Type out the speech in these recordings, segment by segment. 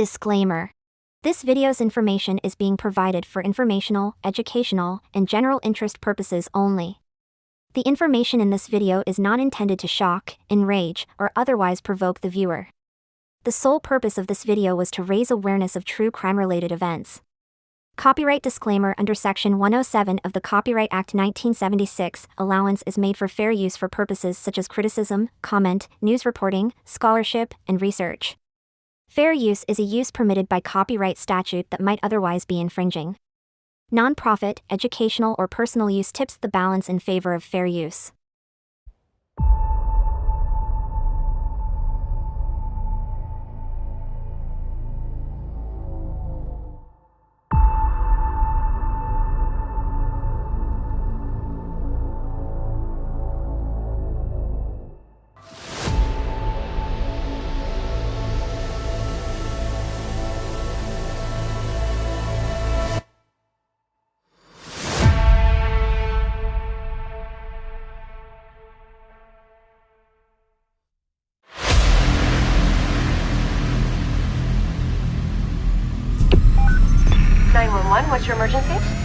Disclaimer. This video's information is being provided for informational, educational, and general interest purposes only. The information in this video is not intended to shock, enrage, or otherwise provoke the viewer. The sole purpose of this video was to raise awareness of true crime-related events. Copyright disclaimer: under Section 107 of the Copyright Act 1976, allowance is made for fair use for purposes such as criticism, comment, news reporting, scholarship, and research. Fair use is a use permitted by copyright statute that might otherwise be infringing. Non-profit, educational, or personal use tips the balance in favor of fair use. What's your emergency?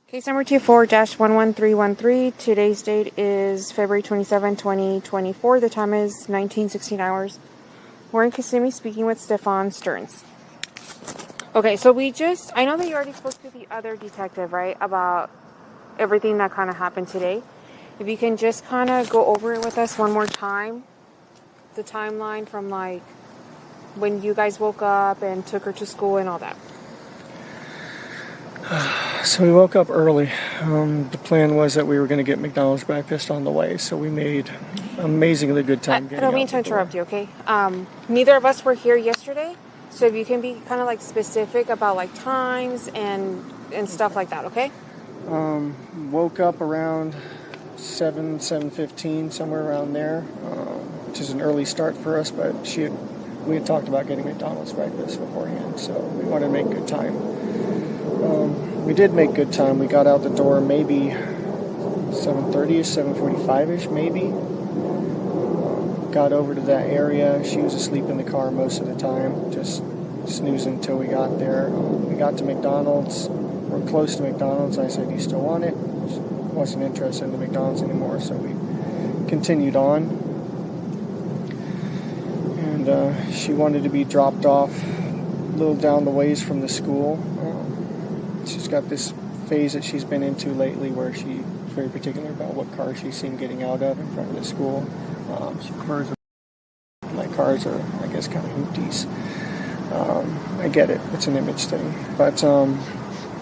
Case number 24-11313. Today's date is February 27, 2024. The time is 19:16 hours. We're in Kissimmee speaking with Stephan Stearns. Okay, so I know that you already spoke to the other detective, right, about everything that kind of happened today. If you can just kind of go over it with us one more time. The timeline from like when you guys woke up and took her to school and all that. So we woke up early. The plan was that we were going to get McDonald's breakfast on the way, so we made amazingly good time. I don't mean to interrupt you, okay? Neither of us were here yesterday, so if you can be kind of like specific about like times and stuff like that, okay? Woke up around 7:15, somewhere around there, which is an early start for us, but we had talked about getting McDonald's breakfast beforehand, so we wanted to make good time. We did make good time. We got out the door maybe 7:30ish, 7:45ish maybe. Got over to that area. She was asleep in the car most of the time, just snoozing until we got there. We got to McDonald's. We're close to McDonald's. I said, "Do you still want it?" She wasn't interested in the McDonald's anymore, so we continued on. And she wanted to be dropped off a little down the ways from the school. She's got this phase that she's been into lately where she's very particular about what car she's seen getting out of in front of the school. She prefers my cars are, I guess, kind of hoopties. I get it. It's an image thing. But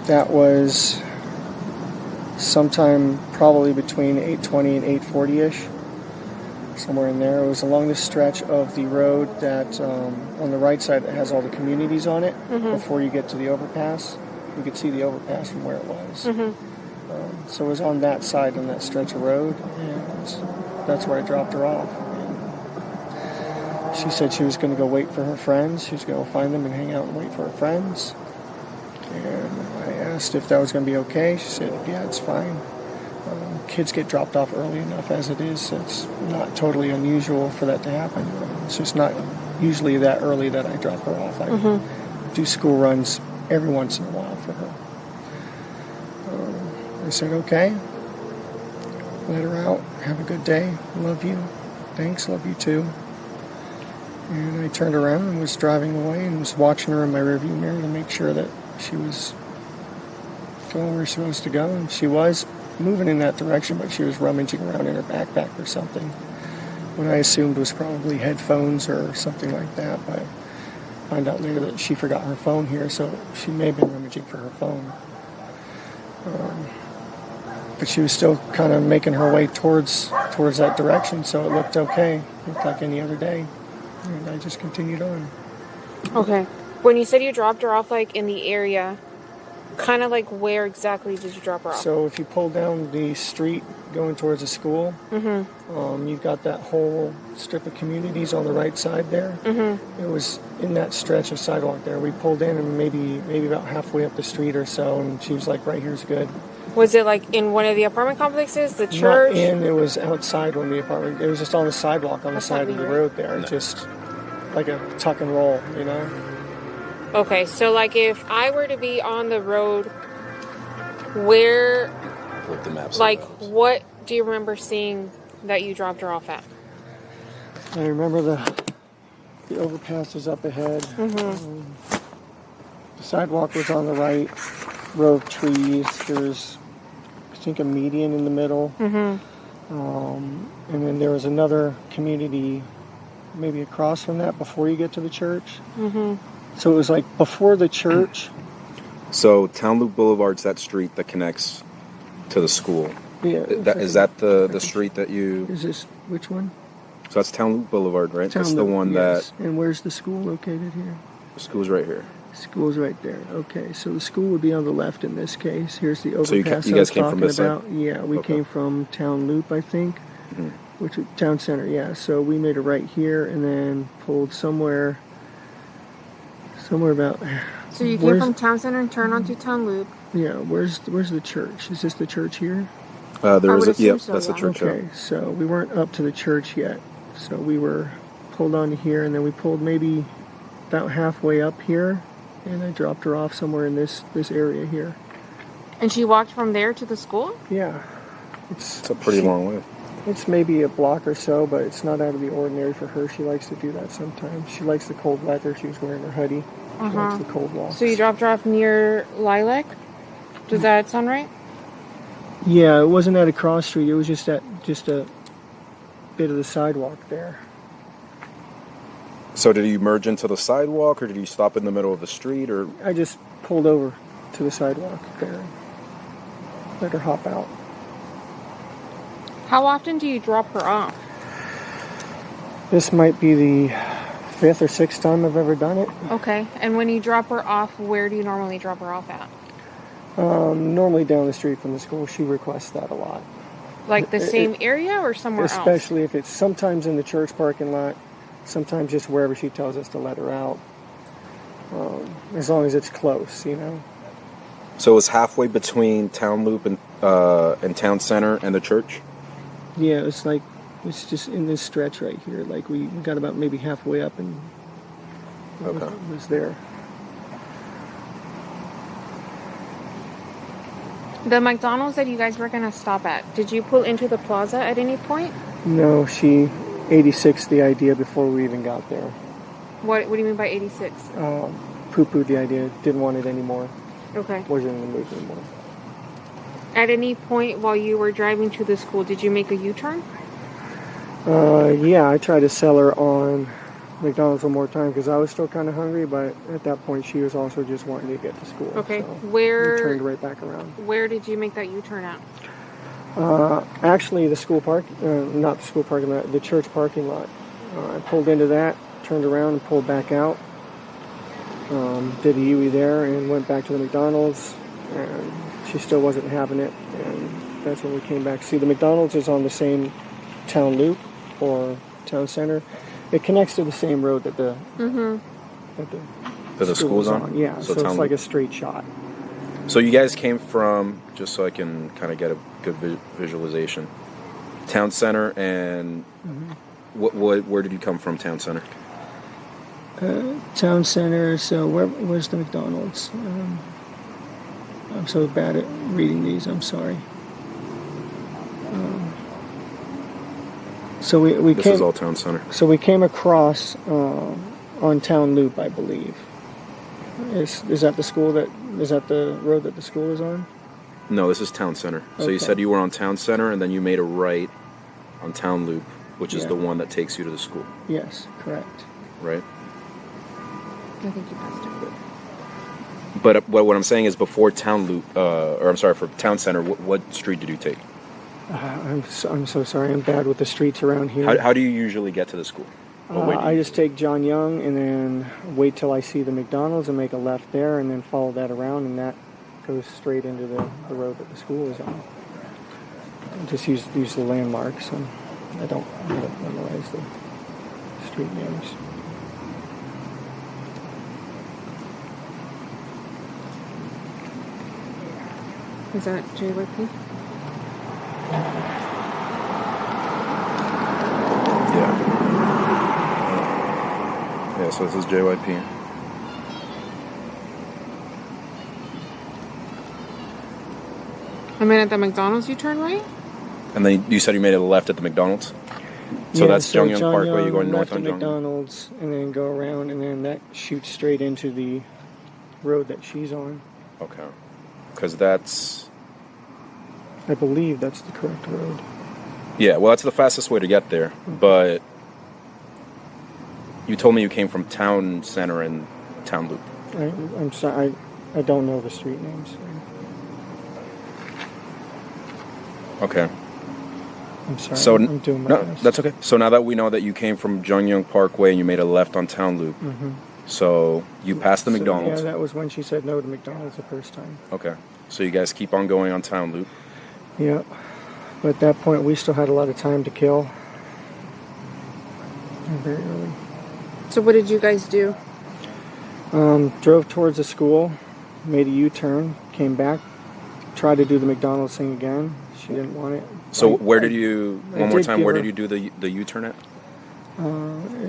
that was sometime probably between 8:20 and 8:40ish, somewhere in there. It was along this stretch of the road that on the right side that has all the communities on it. Before you get to the overpass. You could see the overpass from where it was. So it was on that side, on that stretch of road, and that's where I dropped her off. And she said she was going to go wait for her friends. She was going to go find them and hang out and wait for her friends. And I asked if that was going to be okay. She said, yeah, it's fine. Kids get dropped off early enough as it is. It's not totally unusual for that to happen. It's just not usually that early that I drop her off. I do school runs every once in a while for her. I said, okay. Let her out. Have a good day. Love you. Thanks. Love you too. And I turned around and was driving away and was watching her in my rearview mirror to make sure that she was going where she was supposed to go. And she was moving in that direction, but she was rummaging around in her backpack or something. What I assumed was probably headphones or something like that, but I found out later that she forgot her phone here, so she may have been rummaging for her phone. But she was still kind of making her way towards that direction, so it looked okay. It looked like any other day. And I just continued on. Okay. When you said you dropped her off, like, in the area, kind of like where exactly did you drop her off? So if you pull down the street going towards the school, you've got that whole strip of communities on the right side there. It was in that stretch of sidewalk there. We pulled in and maybe about halfway up the street or so, and she was like, right here's good. Was it like in one of the apartment complexes, the church? Not in, it was outside one of the apartment. It was just on the sidewalk on the side of the road there. No. Just like a tuck and roll, you know? Okay, so like if I were to be on the road, where, With the maps. like, what do you remember seeing that you dropped her off at? I remember the overpass was up ahead. The sidewalk was on the right, row of trees. There's, I think, a median in the middle. And then there was another community maybe across from that before you get to the church. So it was like before the church. So Town Loop Boulevard's that street that connects to the school. Yeah. Is that the street that you... Is this, which one? So that's Town Loop Boulevard, right? That's Town the Loop, one yes. And where's the school located here? The school's right here. School's right there. Okay, so the school would be on the left in this case. Here's the overpass So you I guys was came from talking this side? about. Yeah, we Okay. came from Town Loop, I think, which is Town Center. Yeah, so we made a right here and then pulled somewhere about. So you came from Town Center and turned onto Town Loop. Yeah, where's the church? Is this the church here? There is would yep, assume so, that's the yeah. church. Okay, so we weren't up to the church yet. So we were pulled onto here, and then we pulled maybe about halfway up here, and I dropped her off somewhere in this area here. And she walked from there to the school? Yeah. It's a pretty long way. It's maybe a block or so, but it's not out of the ordinary for her. She likes to do that sometimes. She likes the cold weather. She was wearing her hoodie. She likes the cold walks. So you dropped her off near Lilac? Does that sound right? Yeah, it wasn't at a cross street. It was just a bit of the sidewalk there. So did you merge into the sidewalk, or did you stop in the middle of the street, or... I just pulled over to the sidewalk there. Let her hop out. How often do you drop her off? This might be the 5th or 6th time I've ever done it. Okay. And when you drop her off, where do you normally drop her off at? Normally down the street from the school. She requests that a lot. Like the same area or somewhere else? Especially if it's sometimes in the church parking lot, sometimes just wherever she tells us to let her out. As long as it's close, you know. So it's halfway between Town Loop and Town Center and the church? Yeah, it's just in this stretch right here. Like we got about maybe halfway up and it was there. The McDonald's that you guys were going to stop at, did you pull into the plaza at any point? No, she 86'd the idea before we even got there. What do you mean by 86? Poo-pooed the idea, didn't want it anymore. Okay. Wasn't in the mood anymore. At any point while you were driving to the school, did you make a U-turn? Yeah, I tried to sell her on McDonald's one more time because I was still kind of hungry, but at that point she was also just wanting to get to school. Okay, so we turned right back around. Where did you make that U-turn at? Actually, the school park, not the school parking lot, the church parking lot. I pulled into that, turned around and pulled back out. Did a U-turn there and went back to the McDonald's, and she still wasn't having it, and that's when we came back. See, the McDonald's is on the same town loop or town center. It connects to the same road that the school's on. Yeah, so it's like a straight shot. So you guys came from, just so I can kind of get a good visualization, town center, and where did you come from? Town center. Town center. So where's the McDonald's? I'm so bad at reading these. I'm sorry. So we This came. is all town center. So we came across on Town Loop, I believe. Is that the school is that the road that the school is on? No, this is town center. So you Okay. said you were on town center, and then you made a right on town loop, which is the one that takes you to the school, Yes, correct. right? I think you passed it. But what I'm saying is before town loop, or I'm sorry, for town center, what street did you take? I'm so sorry. I'm bad with the streets around here. How do you usually get to the school? What way do you I just take John Young and then wait till I see the McDonald's and make a left there and then follow that around, and that goes straight into the road that the school is on. I just use the landmarks, and I don't memorize the street names. Is that JYP? Yeah, so this is JYP. I mean, at the McDonald's, you turn right? And then you said you made a left at the McDonald's? So that's so Jungyoung Parkway, you're going north left on at Jungyoung? McDonald's, and then go around, and then that shoots straight into the road that she's on. Okay. Because that's... I believe that's the correct road. Yeah, well, that's the fastest way to get there. But you told me you came from town center and town loop. I'm sorry, I don't know the street names. Okay. I'm sorry. So I'm doing my no, best. that's okay. So now that we know that you came from Jungyoung Parkway and you made a left on town loop, so you passed the So, McDonald's. yeah, that was when she said no to McDonald's the first time. Okay. So you guys keep on going on town loop. Yeah. But at that point, we still had a lot of time to kill. Very early. So what did you guys do? Drove towards the school, made a U-turn, came back, tried to do the McDonald's thing again. She didn't want it. So where did you, one more did time, give where her- did you do the U-turn at?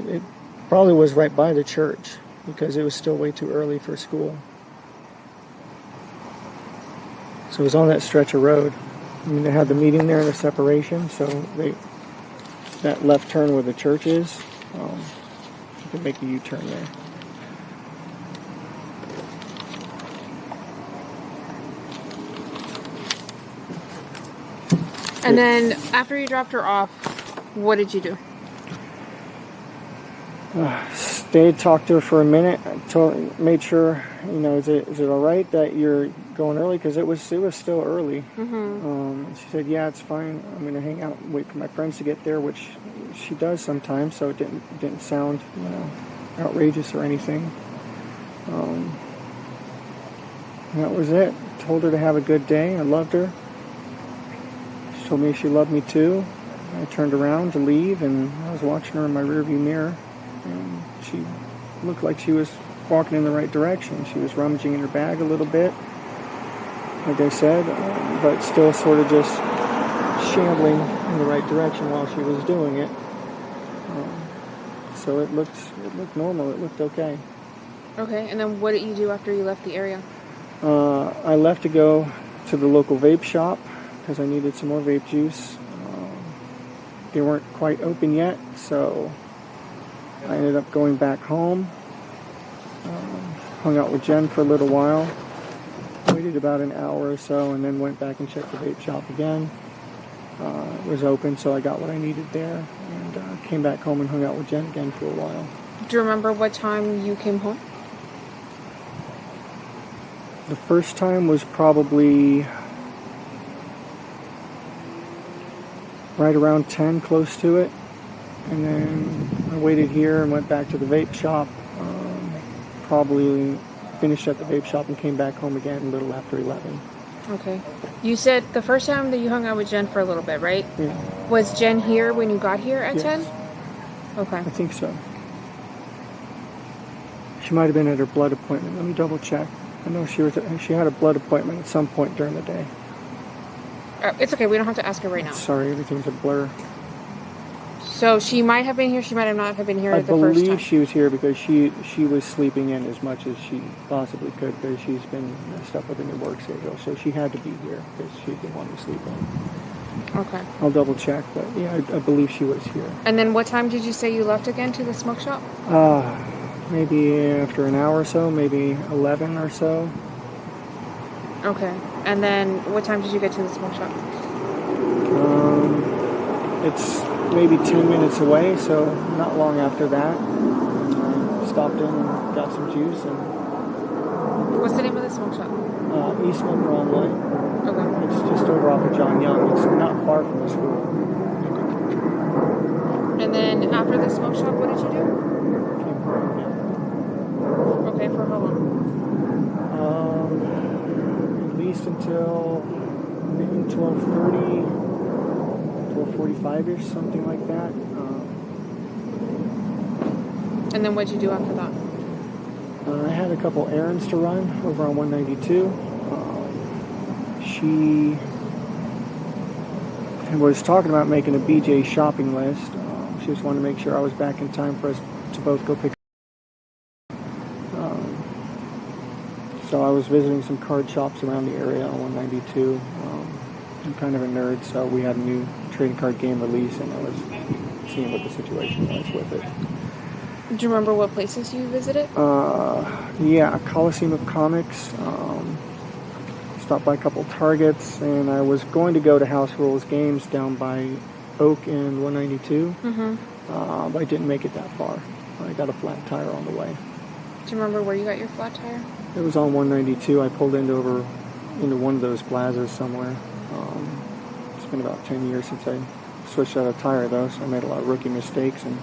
It probably was right by the church because it was still way too early for school. So it was on that stretch of road. I mean, they had the meeting there in the separation, so that left turn where the church is, you can make a U-turn there. And then after you dropped her off, what did you do? Stayed, talked to her for a minute, made sure, is it all right that you're going early? Because it was still early. She said, yeah, it's fine. I'm going to hang out and wait for my friends to get there, which she does sometimes, so it didn't sound, outrageous or anything. And that was it. Told her to have a good day. I loved her. She told me she loved me too. I turned around to leave, and I was watching her in my rearview mirror. And she looked like she was walking in the right direction. She was rummaging in her bag a little bit, like I said, but still sort of just shambling in the right direction while she was doing it. So it looked normal. It looked okay. Okay, and then what did you do after you left the area? I left to go to the local vape shop because I needed some more vape juice. They weren't quite open yet, so I ended up going back home. Hung out with Jen for a little while. Waited about an hour or so, and then went back and checked the vape shop again. It was open, so I got what I needed there, and came back home and hung out with Jen again for a while. Do you remember what time you came home? The first time was probably right around 10, close to it. And then I waited here and went back to the vape shop. Probably finished at the vape shop and came back home again a little after 11. Okay. You said the first time that you hung out with Jen for a little bit, right? Yeah. Was Jen here when you got here at Yes. 10? Okay. I think so. She might have been at her blood appointment. Let me double check. I know she had a blood appointment at some point during the day. It's okay. We don't have to ask her right now. Sorry, everything's a blur. So she might have been here. She might have not have been here I the first time. believe she was here because she was sleeping in as much as she possibly could because she's been messed up with a new work schedule. So she had to be here because she didn't want to sleep in. Okay. I'll double check, but yeah, I believe she was here. And then what time did you say you left again to the smoke shop? Maybe after an hour or so, maybe 11 or so. Okay. And then what time did you get to the smoke shop? It's maybe 10 minutes away, so not long after that. I stopped in and got some juice. And What's the name of the smoke shop? Eastman Broadway. Okay. It's just over off of John Young. It's not far from the school. And then after the smoke shop, what did you do? Came home, yeah. Okay, for how long? At least until maybe 12:30. 12:45-ish, something like that. And then what'd you do after that? I had a couple errands to run over on 192. She was talking about making a BJ shopping list. She just wanted to make sure I was back in time for us to both go pick up. So I was visiting some card shops around the area on 192. I'm kind of a nerd, so we had a new trading card game release, and I was seeing what the situation was with it. Do you remember what places you visited? Yeah, Coliseum of Comics. Stopped by a couple Targets, and I was going to go to House Rules Games down by Oak and 192. But I didn't make it that far. I got a flat tire on the way. Do you remember where you got your flat tire? It was on 192. I pulled into one of those plazas somewhere. It's been about 10 years since I switched out a tire, though, so I made a lot of rookie mistakes and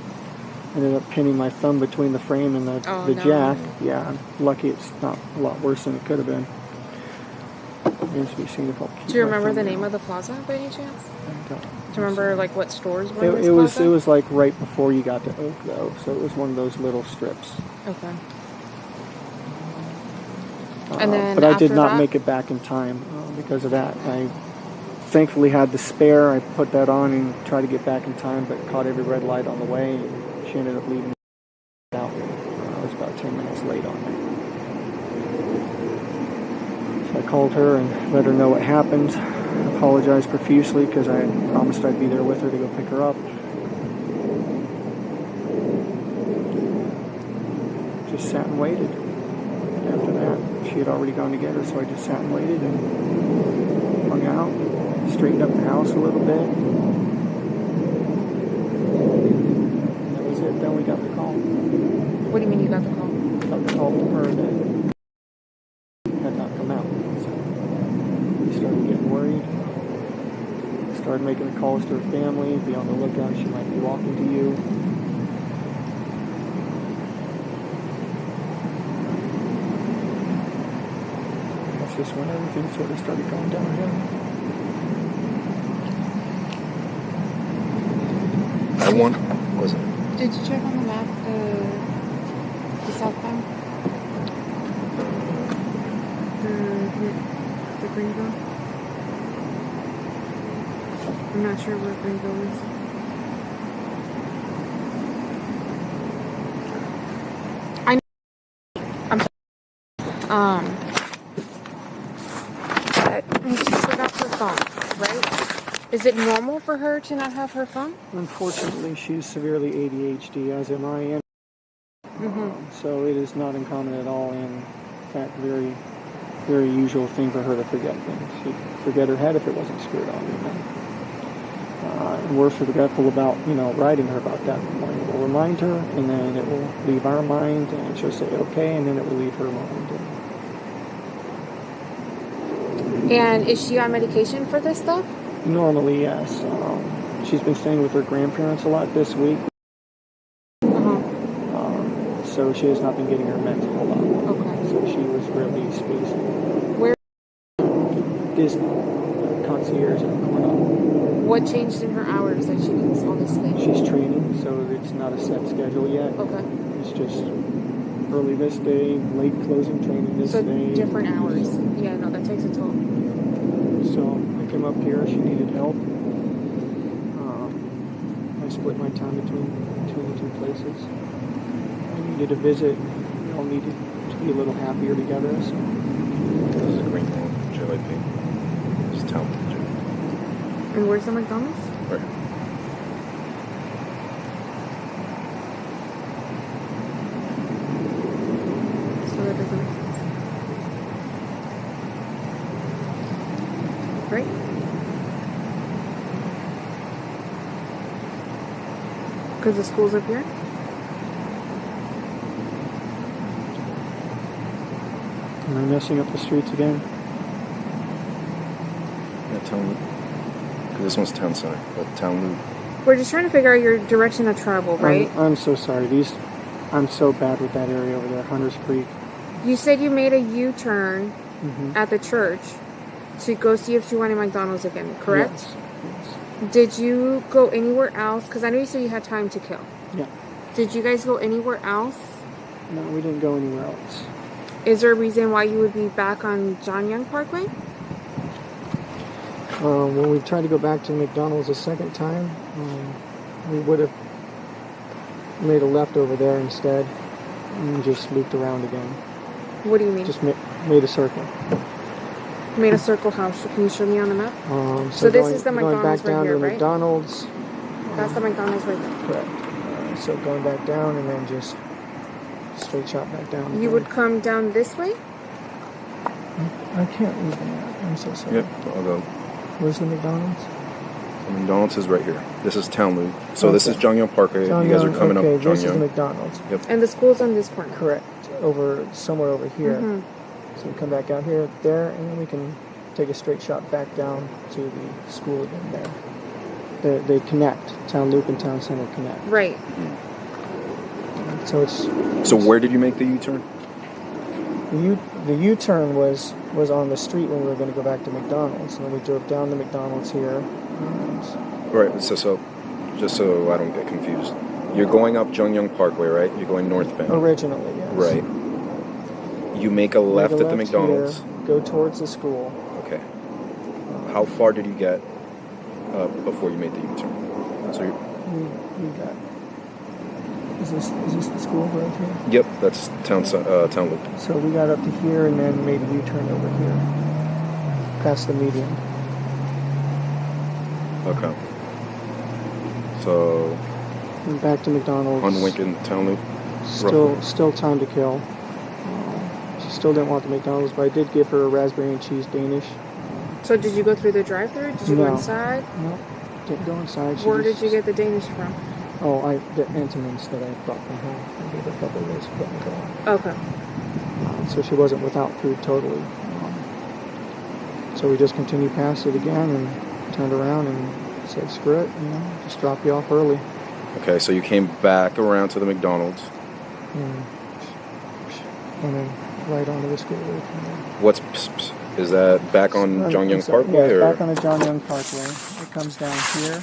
ended up pinning my thumb between the frame and the jack. Yeah, I'm lucky it's not a lot worse than it could have been. Remains to be seen if I'll keep Do you my remember thumb the down. name of the plaza by any chance? I don't. Do you remember like what stores were in this It plaza? was like right before you got to Oak, though, so it was one of those little strips. Okay. And then but I did after not that? make it back in time because of that. I thankfully had the spare. I put that on and tried to get back in time, but caught every red light on the way. And she ended up leaving out. I was about 10 minutes late on it. So I called her and let her know what happened. Apologized profusely because I had promised I'd be there with her to go pick her up. Just sat and waited. After that, she had already gone to get her, so I just sat and waited and hung out, straightened up the house a little bit. And that was it. Then we got the call. What do you mean you got the call? Got the call from her that had not come out. So we started getting worried. Started making the calls to her family. Be on the lookout. She might be walking to you. That's just when everything sort of started going downhill. Was it? Did you check on the map the southbound? The Greenville? I'm not sure where Greenville is. I but she forgot her phone, right? Is it normal for her to not have her phone? Unfortunately, she's severely ADHD, as am I. So it is not uncommon at all, and in fact, very, very usual thing for her to forget things. She'd forget her head if it wasn't screwed on. And we're forgetful about, riding her about that morning. will remind her, and then it will leave our mind, and she'll say okay, and then it will leave her mind. And is she on medication for this stuff? Normally, yes. She's been staying with her grandparents a lot this week, so she has not been getting her meds a whole lot. Okay. So she was really spacey. Where? Disney concierge at Cornell. What changed in her hours that she needs all this space? She's training, so it's not a set schedule yet. Okay. It's just early this day, late closing training this So day. different hours. Yeah, no, that takes a toll. So I came up here. She needed help. I split my time between the two places. I needed a visit. We all needed to be a little happier together. So. This is a green one, JYP. Just tell me. And where's the McDonald's? Right. So that doesn't make sense. Right? Because the school's up here? Am I messing up the streets again? Yeah, town loop. Because this one's town center, but town loop. We're just trying to figure out your direction of travel, right? I'm so sorry. I'm so bad with that area over there, Hunters Creek. You said you made a U-turn at the church to go see if she wanted McDonald's again, correct? Yes. Did you go anywhere else? Because I know you said you had time to kill. Yeah. Did you guys go anywhere else? No, we didn't go anywhere else. Is there a reason why you would be back on John Young Parkway? When we tried to go back to McDonald's a second time, we would have made a left over there instead and just looped around again. What do you mean? Just made a circle. Made a circle house. Can you show me on the map? So this going, is the going McDonald's back down right here, to the right? McDonald's. That's the McDonald's right there. Correct. So going back down and then just straight shot back down. You again. would come down this way? I can't read the map. I'm so sorry. Yep, I'll go. Where's the McDonald's? The McDonald's is right here. This is town loop. So this is Jungyoung Parkway. John You guys Young, are coming okay, up this is the Jungyoung. McDonald's. Yep. And the school's on this corner. Correct. Somewhere over here. So we come back out here, there, and then we can take a straight shot back down to the school again there. They connect. Town Loop and Town Center connect. Right. So it's... So where did you make the U-turn? The U-turn was on the street when we were going to go back to McDonald's. And then we drove down to McDonald's here. And Right. So just so I don't get confused, you're going up Jungyoung Parkway, right? You're going northbound. originally, yes. Right. You make a left Make a at the McDonald's. Here, go towards the school. Okay. How far did you get before you made the U-turn? So you We got... Is this the school right here? Yep, that's town loop. So we got up to here and then made a U-turn over here. Past the median. Okay. So And back to McDonald's. on Lincoln town loop. Still time to kill. She still didn't want the McDonald's, but I did give her a raspberry and cheese Danish. So did you go through the drive-thru? Did you go No. inside? No, didn't go inside. Where did you get the Danish from? Oh, the Entenmann's that I brought from home. I gave her a couple of those to put in the car. Okay. So she wasn't without food totally. So we just continued past it again and turned around and said, screw it, just drop you off early. Okay, so you came back around to the McDonald's. And then right onto the school road from there. What's is that back on Jungyoung Parkway? Yeah, or? back on the John Young Parkway. It comes down here,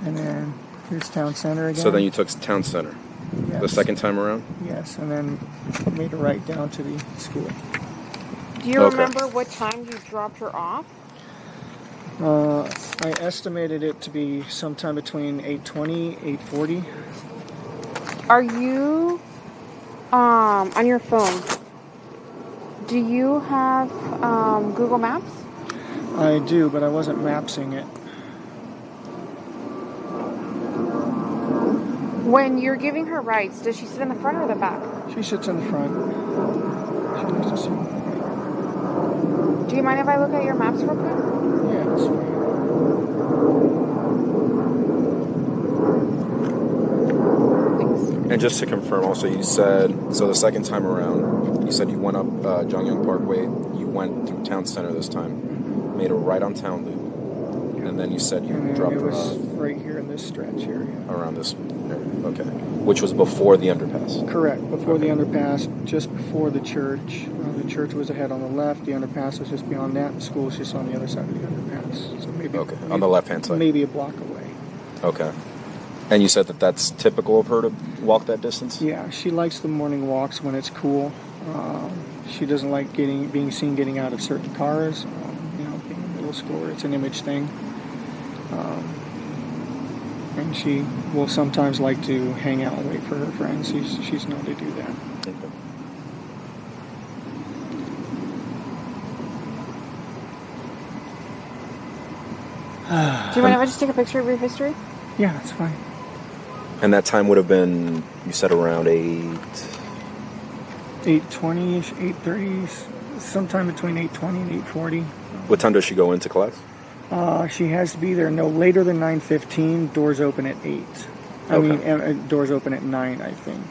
and then here's Town Center again. So then you took town center yes. the second time around? Yes, and then made a right down to the school. Do you remember what time you dropped her off? I estimated it to be sometime between 8:20, 8:40. Are you on your phone? Do you have Google Maps? I do, but I wasn't mapsing it. When you're giving her rides, does she sit in the front or the back? She sits in the front. She likes to sit in the front. Do you mind if I look at your maps real quick? Yeah, that's fine. And just to confirm, also, you said, so the second time around, you said you went up Jongyang Parkway, you went through Town Center this time, made a right on Town Loop, and then you said you dropped her off right here in this stretch here. Yeah. around this area. Okay. Which was before the underpass. Correct. Before the underpass, just before the church. The church was ahead on the left. The underpass was just beyond that. The school is just on the other side of the underpass. So maybe on the left-hand side. Maybe a block away. Okay. And you said that that's typical of her to walk that distance? Yeah, she likes the morning walks when it's cool. She doesn't like being seen getting out of certain cars. Being a middle schooler, it's an image thing. And she will sometimes like to hang out and wait for her friends. She's known to do that. Okay. Do you mind if I just take a picture of your history? Yeah, that's fine. And that time would have been, you said around 8:20ish, 8:30, sometime between 8:20 and 8:40. What time does she go into class? She has to be there no later than 9:15. Doors open at 8. Doors open at 9, I think.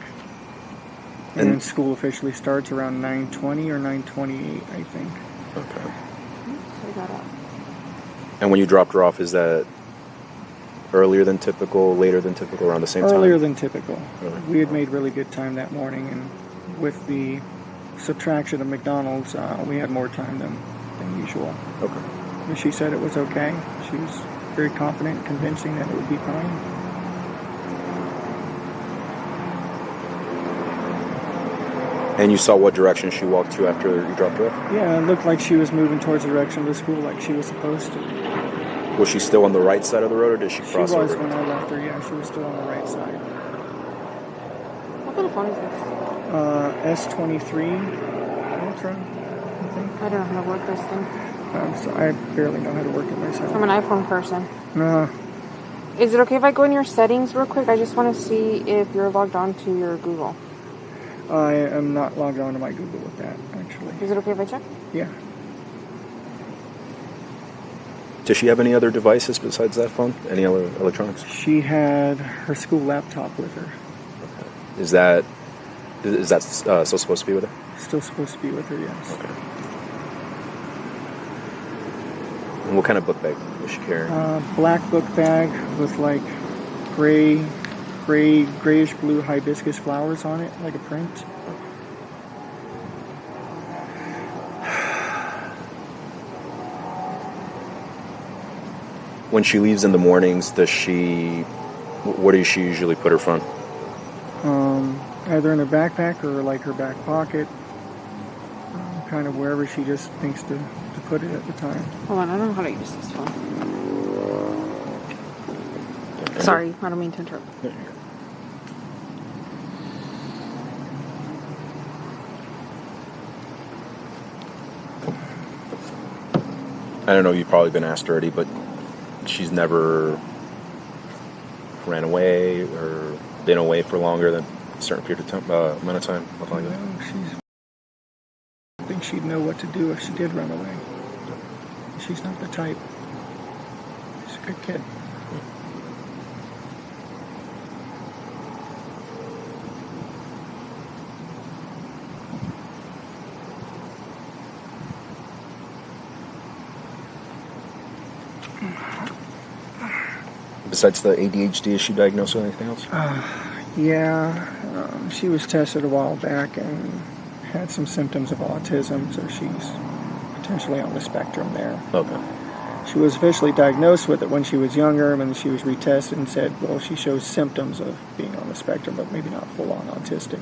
And then school officially starts around 9:20 or 9:28, I think. Okay. I got it. And when you dropped her off, is that earlier than typical, later than typical, around the same time? Earlier than typical. Okay. We had made really good time that morning, and with the subtraction of McDonald's, we had more time than usual. Okay. And she said it was okay. She was very confident, convincing that it would be fine. And you saw what direction she walked to after you dropped her off? Yeah, it looked like she was moving towards the direction of the school like she was supposed to. Was she still on the right side of the road, or did she cross She was over? when I left her, yeah. She was still on the right side. What kind of phone is this? S23 Ultra, I think. I don't know how to work this thing. I barely know how to work it myself. I'm an iPhone person. No. Is it okay if I go in your settings real quick? I just want to see if you're logged on to your Google. I am not logged on to my Google with that, actually. Is it okay if I check? Yeah. Does she have any other devices besides that phone? Any other electronics? She had her school laptop with her. Is that still supposed to be with her? Still supposed to be with her, yes. Okay. And what kind of book bag was she carrying? Black book bag with like grayish blue hibiscus flowers on it, like a print. When she leaves in the mornings, where does she usually put her phone? Either in her backpack or like her back pocket. Kind of wherever she just thinks to put it at the time. Hold on, I don't know how to use this phone. Sorry, I don't mean to interrupt. I don't know, you've probably been asked already, but she's never ran away or been away for longer than a certain period of time, amount of time, nothing like that. No, I think she'd know what to do if she did run away. She's not the type. She's a good kid. Besides the ADHD, is she diagnosed with anything else? Yeah, she was tested a while back and had some symptoms of autism, so she's potentially on the spectrum there. Okay. She was officially diagnosed with it when she was younger, and then she was retested and said, well, she shows symptoms of being on the spectrum, but maybe not full-on autistic.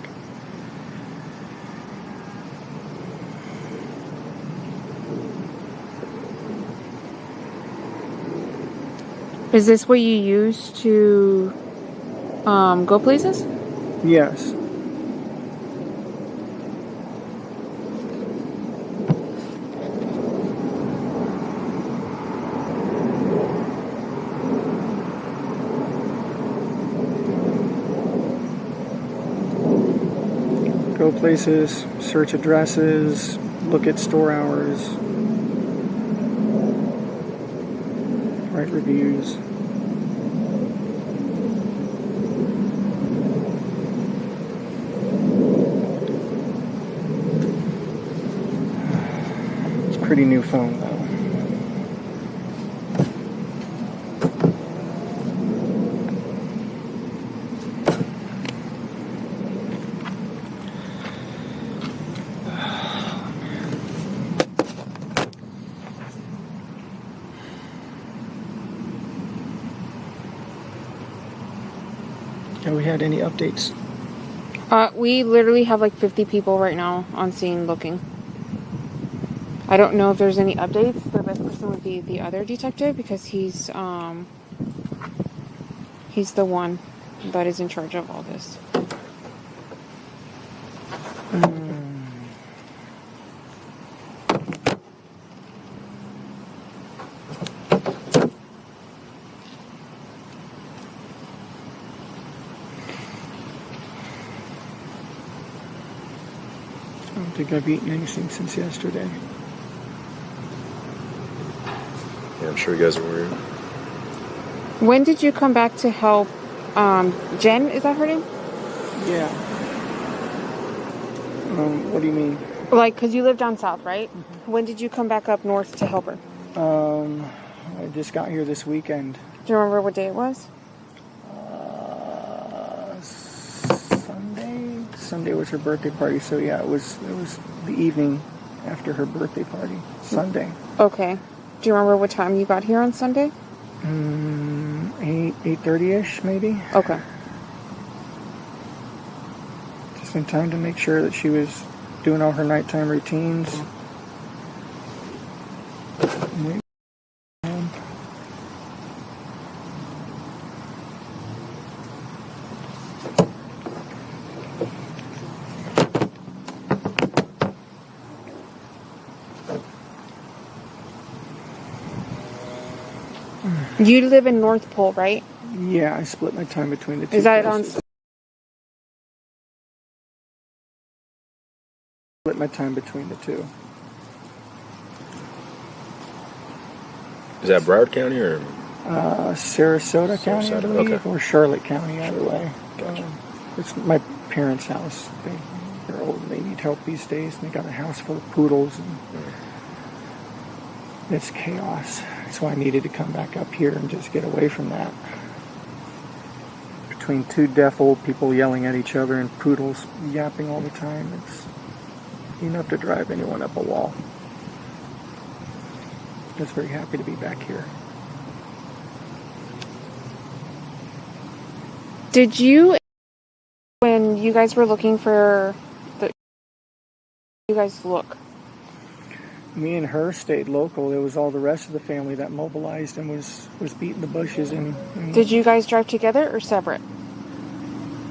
Is this what you use to go places? Yes. Go places, search addresses, look at store hours, write reviews. pretty new phone, though. Have we had any updates? We literally have like 50 people right now on scene looking. I don't know if there's any updates. The best person would be the other detective because he's the one that is in charge of all this. I don't think I've eaten anything since yesterday. Yeah, I'm sure you guys are worried. When did you come back to help Jen? Is that her name? Yeah. What do you mean? Like, because you live down south, right? Mm-hmm. When did you come back up north to help her? I just got here this weekend. Do you remember what day it was? Sunday. Sunday was her birthday party, so yeah, it was the evening after her birthday party. Sunday. Okay. Do you remember what time you got here on Sunday? 8:30ish, maybe. Okay. Just in time to make sure that she was doing all her nighttime routines. You live in North Pole, right? Yeah, I split my time between the two. Is that places. Split my time between the two. Is that Broward County or? Sarasota County, I believe, okay. or Charlotte County, either way. Gotcha. It's my parents' house. They're old and they need help these days. And they got a house full of poodles, and it's chaos. That's why I needed to come back up here and just get away from that. Between two deaf old people yelling at each other and poodles yapping all the time, it's enough to drive anyone up a wall. I was very happy to be back here. Did you, when you guys were looking for you guys look? Me and her stayed local. There was all the rest of the family that mobilized and was beating the bushes. And Did you guys drive together or separate?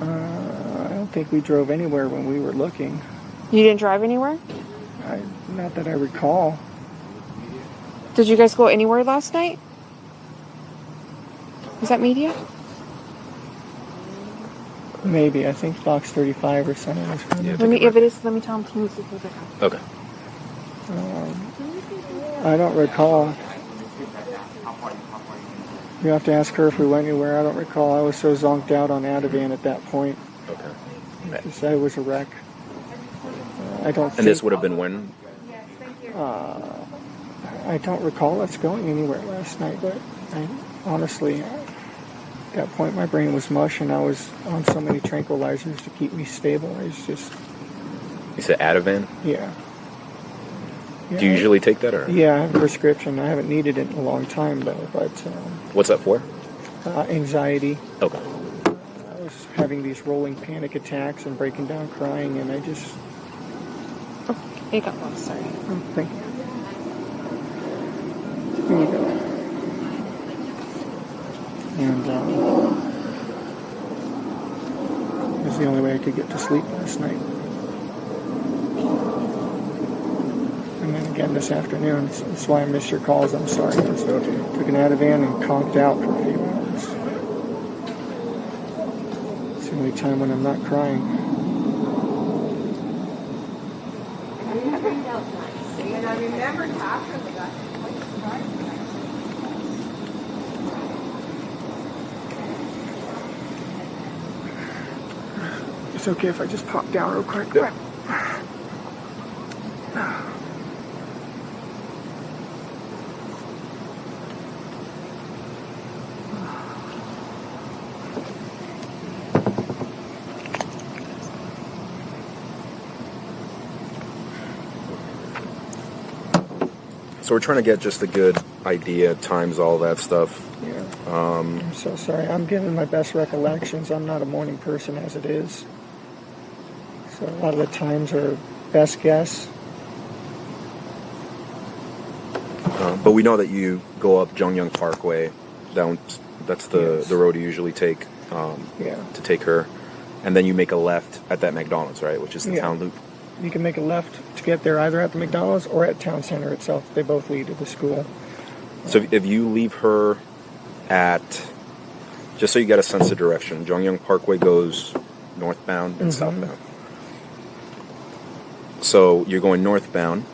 I don't think we drove anywhere when we were looking. You didn't drive anywhere? Not that I recall. Did you guys go anywhere last night? Was that media? Maybe. I think Fox 35 or something was from Yeah, If it is, let me tell him to move the paper. Okay. I don't recall. You have to ask her if we went anywhere. I don't recall. I was so zonked out on Ativan at that point. Okay. Because I was a wreck. I don't think... And this would have been when? I don't recall us going anywhere last night, but honestly, at that point my brain was mush and I was on so many tranquilizers to keep me stable. I was just... You said Ativan? Yeah. Do you usually take that, or? Yeah, I have a prescription. I haven't needed it in a long time, though. But what's that for? Anxiety. Okay. I was having these rolling panic attacks and breaking down crying, and I just... Oh, it got lost, sorry. Oh, thank you. Here you go. And it was the only way I could get to sleep last night. And then again this afternoon. That's why I missed your calls. I'm sorry. I took an Ativan and conked out for a few hours. It's the only time when I'm not crying. It's okay if I just pop down real quick. Yeah. So we're trying to get just a good idea, times, all that stuff. Yeah. I'm so sorry. I'm giving my best recollections. I'm not a morning person as it is. So a lot of the times are best guess. But we know that you go up Jongyang Parkway, down. That's the road you usually take to take her, and then you make a left at that McDonald's, right, which is the town loop. You can make a left to get there either at the McDonald's or at Town Center itself. They both lead to the school. So if you leave her at, just so you get a sense of direction, Jongyang Parkway goes northbound and southbound. So you're going northbound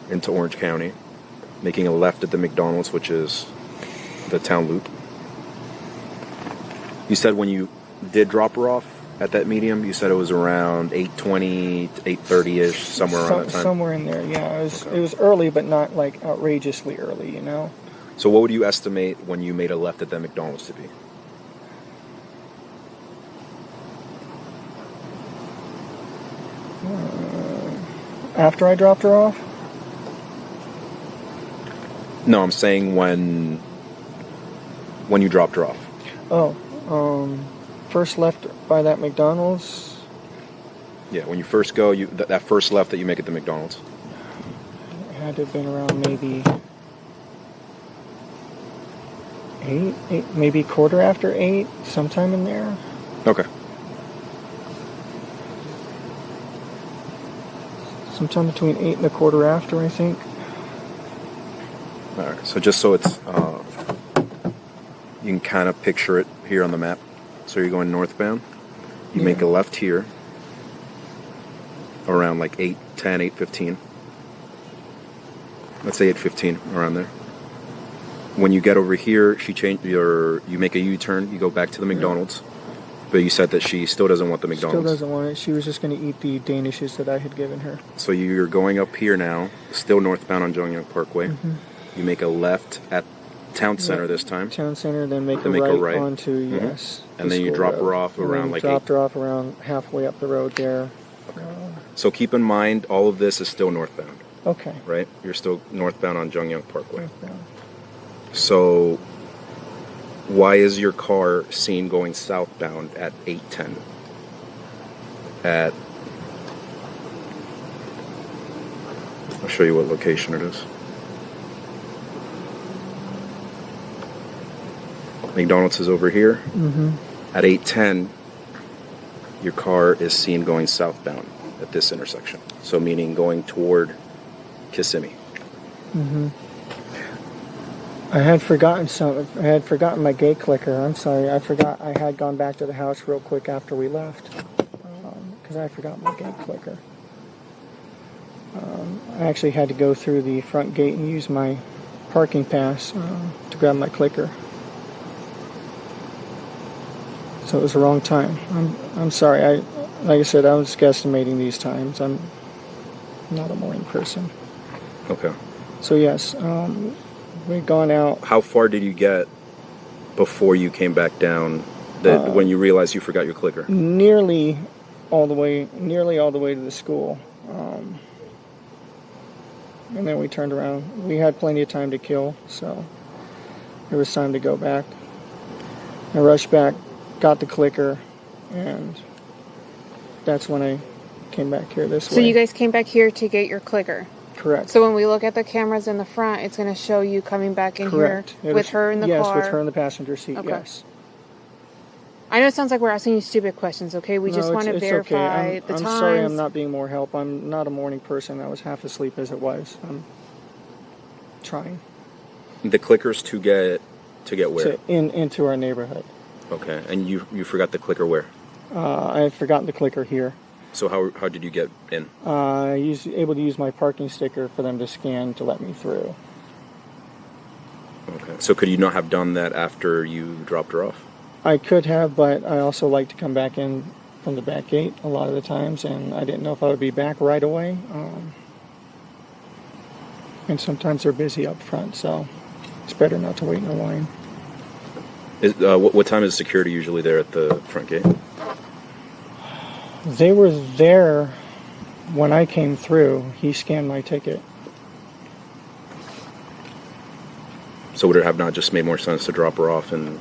into Orange County, making a left at the McDonald's, which is the town loop. You said when you did drop her off at that medium, you said it was around 8:20 to 8:30-ish, somewhere around that time? Somewhere in there, yeah. It was early, but not like outrageously early, you know? So what would you estimate when you made a left at that McDonald's to be? After I dropped her off? No, I'm saying when you dropped her off. First left by that McDonald's. Yeah, when you first go, that first left that you make at the McDonald's. It had to have been around maybe 8, maybe quarter after 8, sometime in there. Okay. Sometime between 8 and a quarter after, I think. All right. So just so it's, you can kind of picture it here on the map. So you're going northbound. You make a left here around like 8:10, 8:15. Let's say 8:15, around there. When you get over here, you make a U-turn. You go back to the McDonald's. But you said that she still doesn't want the McDonald's. Still doesn't want it. She was just going to eat the Danishes that I had given her. So you're going up here now, still northbound on Jongyang Parkway. You make a left at Town Center this time. Town Center, then make a right onto, yes. And then you drop her off around like 8. Dropped her off around halfway up the road there. Okay. So keep in mind, all of this is still northbound. Okay. Right? You're still northbound on Jongyang Parkway. Northbound. So why is your car seen going southbound at 8:10? I'll show you what location it is. McDonald's is over here. At 8:10, your car is seen going southbound at this intersection. So meaning going toward Kissimmee. I had forgotten something. I had forgotten my gate clicker. I'm sorry. I forgot. I had gone back to the house real quick after we left because I forgot my gate clicker. I actually had to go through the front gate and use my parking pass to grab my clicker. So it was the wrong time. I'm sorry. Like I said, I was guesstimating these times. I'm not a morning person. Okay. So yes, we'd gone out. How far did you get before you came back down? When you realized you forgot your clicker? Nearly all the way to the school. And then we turned around. We had plenty of time to kill, so it was time to go back. I rushed back, got the clicker, and that's when I came back here this way. So you guys came back here to get your clicker? Correct. So when we look at the cameras in the front, it's going to show you coming back in here with her in the car? Yes, with her in the passenger seat, yes. I know it sounds like we're asking you stupid questions, okay? We just want to verify the times. I'm sorry I'm not being more help. I'm not a morning person. I was half asleep as it was. I'm trying. The clicker's to get where? Into our neighborhood. Okay, and you forgot the clicker where? I had forgotten the clicker here. So how did you get in? I was able to use my parking sticker for them to scan to let me through. Okay, so could you not have done that after you dropped her off? I could have, but I also like to come back in from the back gate a lot of the times, and I didn't know if I would be back right away. And sometimes they're busy up front, so it's better not to wait in a line. What time is security usually there at the front gate? They were there when I came through. He scanned my ticket. So would it have not just made more sense to drop her off and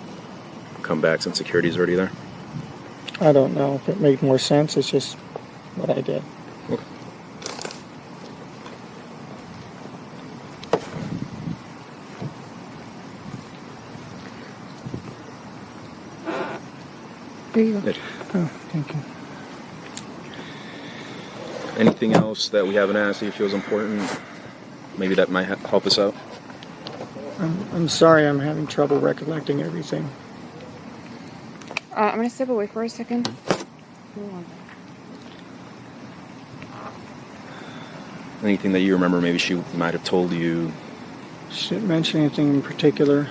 come back since security's already there? I don't know if it made more sense. It's just what I did. Okay. There you go. Good. Oh, thank you. Anything else that we haven't asked that you feel is important? Maybe that might help us out? I'm sorry I'm having trouble recollecting everything. I'm going to step away for a second. Anything that you remember maybe she might have told you? She didn't mention anything in particular.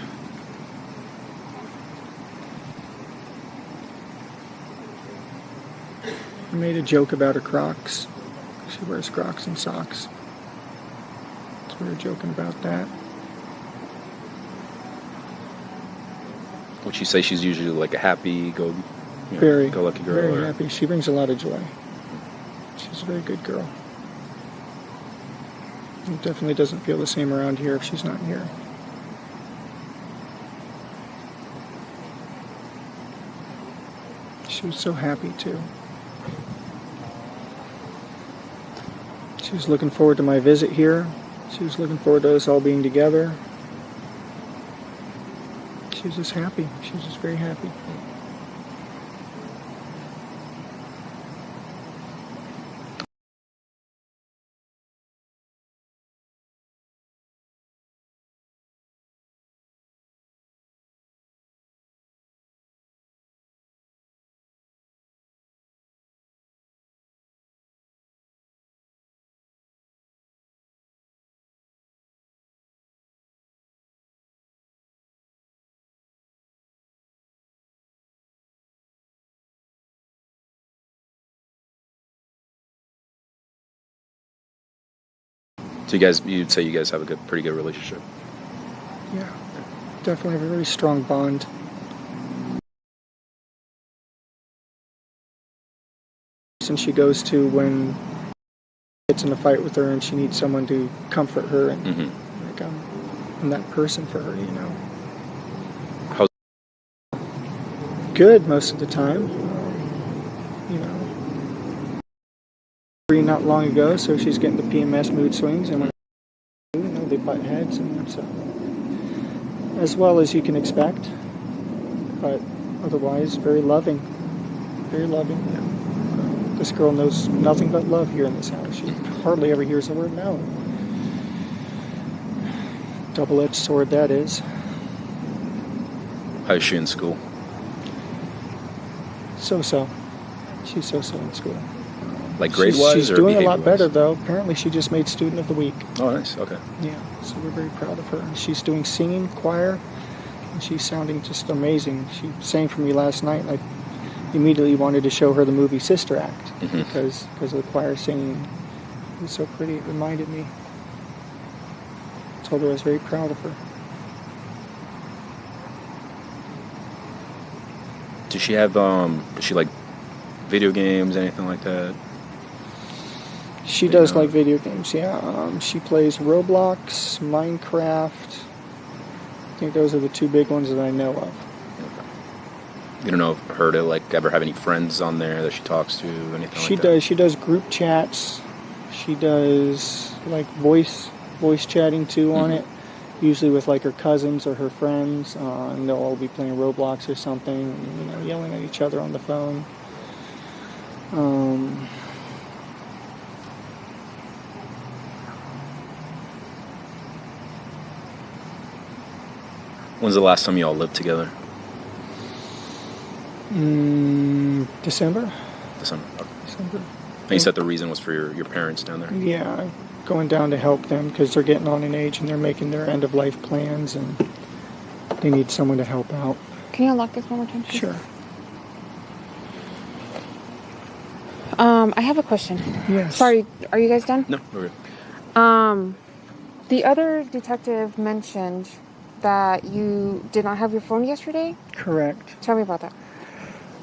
I made a joke about her Crocs. She wears Crocs and socks. So we were joking about that. Would she say she's usually like a happy, go lucky girl? Very happy. She brings a lot of joy. She's a very good girl. It definitely doesn't feel the same around here if she's not here. She was so happy too. She was looking forward to my visit here. She was looking forward to us all being together. She was just happy. She was just very happy. So you'd say you guys have a pretty good relationship? Yeah, definitely have a very strong bond. And she goes to when gets in a fight with her and she needs someone to comfort her, and like I'm that person for her, you know. How's Good most of the time. You know, not long ago, so she's getting the PMS mood swings, and when they butt heads, and so as well as you can expect, but otherwise very loving, very loving. This girl knows nothing but love here in this house. She hardly ever hears the word no. Double-edged sword that is. How is she in school? So-so. She's so-so in school. Like grade-wise? She's or doing a behavior-wise? lot better, though. Apparently she just made Student of the Week. Oh, nice. Okay. Yeah, so we're very proud of her. She's doing singing, choir, and she's sounding just amazing. She sang for me last night, and I immediately wanted to show her the movie Sister Act because of the choir singing. It was so pretty. It reminded me. I told her I was very proud of her. Does she have, does she like video games, anything like that? She does like video games, yeah. She plays Roblox, Minecraft. I think those are the two big ones that I know of. You don't know if her to like ever have any friends on there that she talks to, anything like that? She does. She does group chats. She does like voice chatting too on it. Usually with like her cousins or her friends, and they'll all be playing Roblox or something, yelling at each other on the phone. When's the last time you all lived together? December. December. Okay. December. And you said the reason was for your parents down there? Yeah, going down to help them because they're getting on in age and they're making their end-of-life plans and they need someone to help out. Can you unlock this one more time, please? Sure. I have a question. Yes. Sorry, are you guys done? No, we're good. The other detective mentioned that you did not have your phone yesterday. Correct. Tell me about that.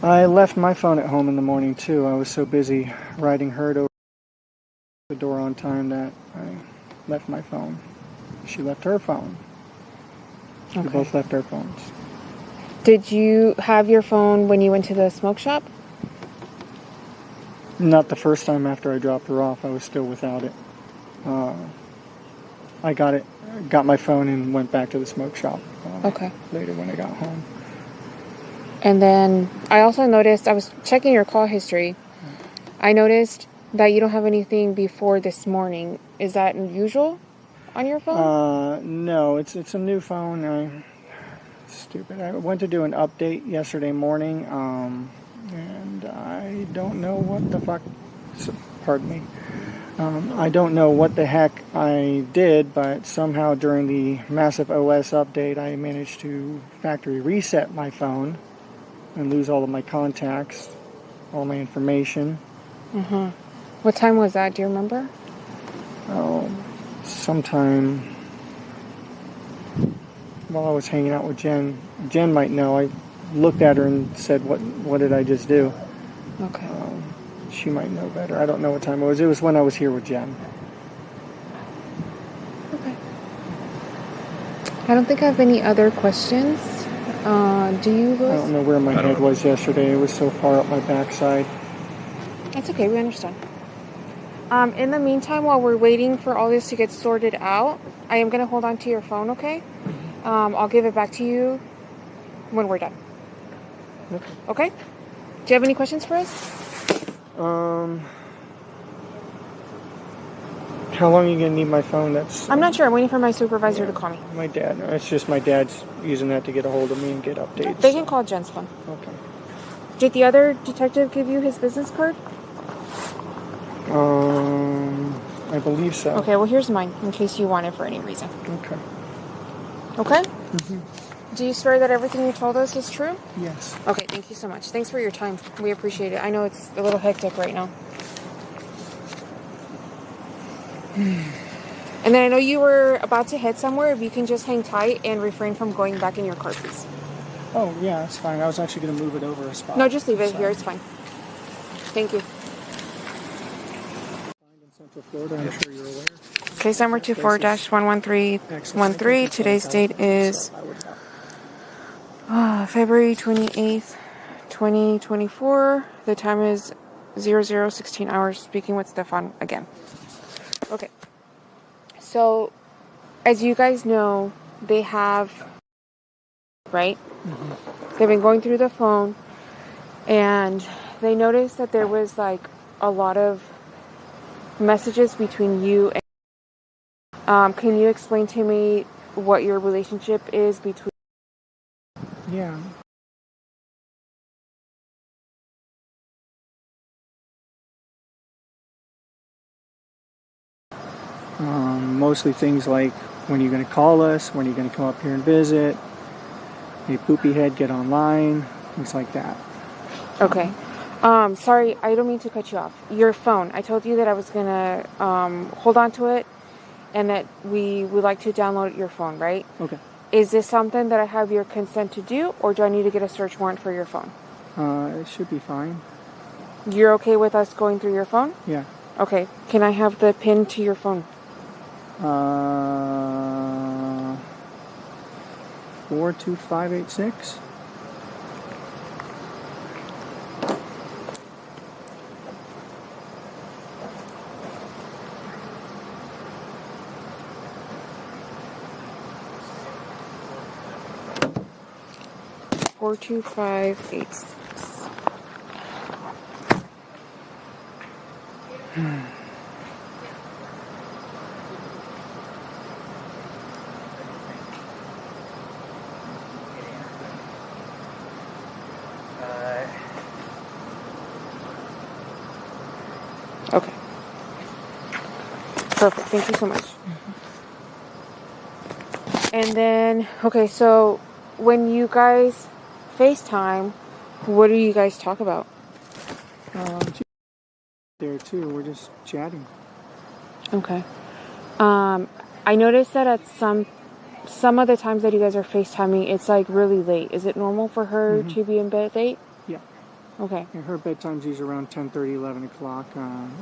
I left my phone at home in the morning too. I was so busy riding her to the door on time that I left my phone. She left her phone. We Okay. both left our phones. Did you have your phone when you went to the smoke shop? Not the first time after I dropped her off. I was still without it. I got my phone and went back to the smoke shop Okay. later when I got home. And then I also noticed, I was checking your call history. I noticed that you don't have anything before this morning. Is that unusual on your phone? No, it's a new phone. Stupid. I went to do an update yesterday morning, and I don't know what the fuck. Pardon me. I don't know what the heck I did, but somehow during the massive OS update, I managed to factory reset my phone and lose all of my contacts, all my information. What time was that? Do you remember? Oh, sometime while I was hanging out with Jen. Jen might know. I looked at her and said, "What did I just do?" Okay. She might know better. I don't know what time it was. It was when I was here with Jen. Okay. I don't think I have any other questions. Do you, Louis? I don't know where my head was yesterday. It was so far up my backside. That's okay, we understand. In the meantime, while we're waiting for all this to get sorted out, I am going to hold on to your phone, okay? I'll give it back to you when we're done. Okay. Okay? Do you have any questions for us? How long are you going to need my phone? I'm not sure. I'm waiting for my supervisor to call me. My dad. It's just my dad's using that to get a hold of me and get updates. They can call Jen's phone. Okay. Did the other detective give you his business card? I believe so. Okay, well, here's mine in case you want it for any reason. Okay. Okay? Do you swear that everything you told us is true? Yes. Okay, thank you so much. Thanks for your time. We appreciate it. I know it's a little hectic right now. And then I know you were about to head somewhere. If you can just hang tight and refrain from going back in your car, please. Oh, yeah, that's fine. I was actually going to move it over a spot. No, just leave it here. It's fine. Thank you. In Central Florida, I'm sure you're aware. Case number 24-11313. Today's date is February 28th, 2024. The time is 00:16 hours. Speaking with Stephan again. Okay. So, as you guys know, they have, right? They've been going through the phone, and they noticed that there was like a lot of messages between you and can you explain to me what your relationship is between? Yeah. Mostly things like, when are you going to call us? When are you going to come up here and visit? Hey, poopy head, get online. Things like that. Okay. Sorry, I don't mean to cut you off. Your phone. I told you that I was gonna hold on to it, and that we would like to download your phone, right? Okay. Is this something that I have your consent to do, or do I need to get a search warrant for your phone? It should be fine. You're okay with us going through your phone? Yeah. Okay. Can I have the PIN to your phone? 42586. Four 2586. Okay. Perfect. Thank you so much. And then, okay, so when you guys FaceTime, what do you guys talk about? There too. We're just chatting. Okay. I noticed that at some of the times that you guys are FaceTiming, it's like really late. Is it normal for her to be in bed late? Yeah. Okay. Yeah, her bedtime's usually around 10:30, 11 o'clock.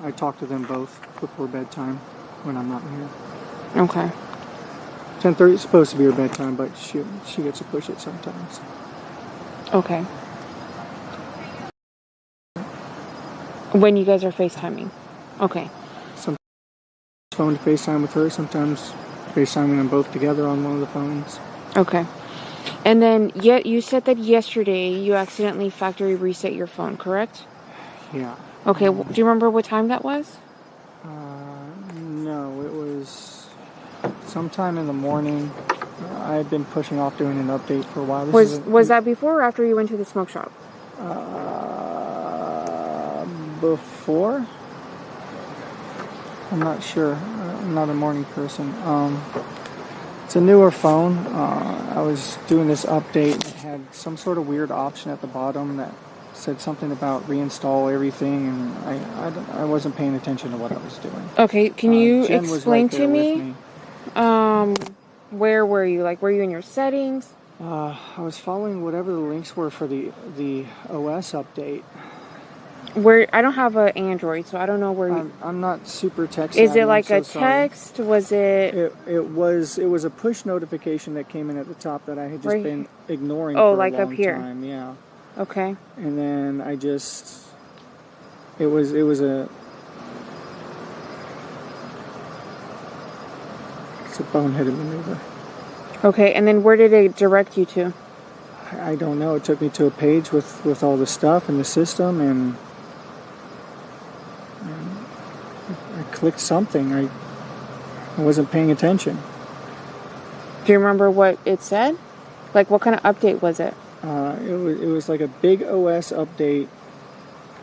I talk to them both before bedtime when I'm not here. Okay. 10:30 is supposed to be her bedtime, but she gets to push it sometimes. Okay. When you guys are FaceTiming. Okay. Sometimes phone to FaceTime with her, sometimes FaceTiming them both together on one of the phones. Okay. And then you said that yesterday you accidentally factory reset your phone, correct? Yeah. Okay. Do you remember what time that was? No, it was sometime in the morning. I had been pushing off doing an update for a while. Was that before or after you went to the smoke shop? Before? I'm not sure. I'm not a morning person. It's a newer phone. I was doing this update and it had some sort of weird option at the bottom that said something about reinstall everything, and I wasn't paying attention to what I was doing. Okay, can you Jen was explain right to there me? with me. Where were you? Like, were you in your settings? I was following whatever the links were for the OS update. Where I don't have an Android, so I don't know where you. I'm not super tech Is savvy. it like I'm a so text? Was it? It was a push notification that came in at the top that I had just been ignoring Oh, for like a long up here. time. Yeah. Okay. And then it was it's a boneheaded maneuver. Okay, and then where did it direct you to? I don't know. It took me to a page with all the stuff in the system, and I clicked something. I wasn't paying attention. Do you remember what it said? Like, what kind of update was it? It was like a big OS update,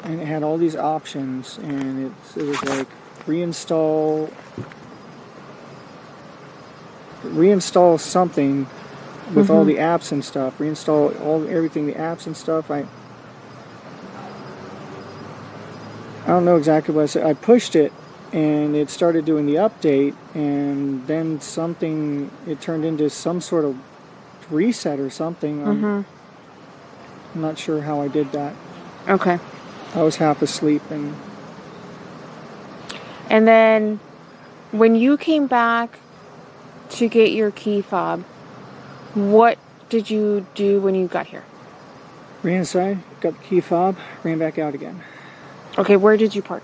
and it had all these options, and it was like reinstall something with all the apps and stuff. Reinstall everything, the apps and stuff. I don't know exactly what I said. I pushed it, and it started doing the update, and then it turned into some sort of reset or something. I'm not sure how I did that. Okay. I was half asleep, And then when you came back to get your key fob, what did you do when you got here? ran inside, got the key fob, ran back out again. Okay, where did you park?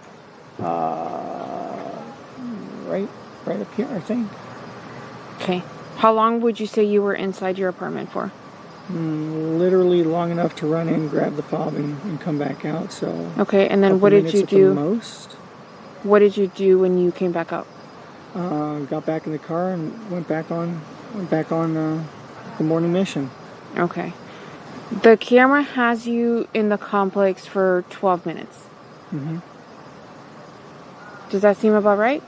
Right up here, I think. Okay. How long would you say you were inside your apartment for? Literally long enough to run in, grab the fob, and come back out. So. Okay, and then what did you do? At the most. What did you do when you came back out? Got back in the car and went back on the morning mission. Okay. The camera has you in the complex for 12 minutes. Does that seem about right?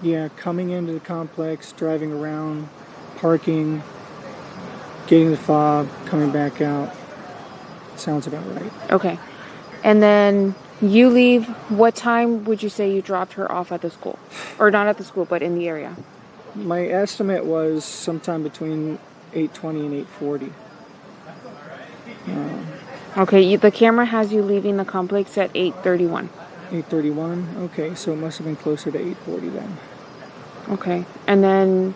Yeah, coming into the complex, driving around, parking, getting the fob, coming back out. Sounds about right. Okay. And then you leave. What time would you say you dropped her off at the school? Or not at the school, but in the area? My estimate was sometime between 8:20 and 8:40. Okay, the camera has you leaving the complex at 8:31. 8:31? Okay, so it must have been closer to 8:40 then. Okay. And then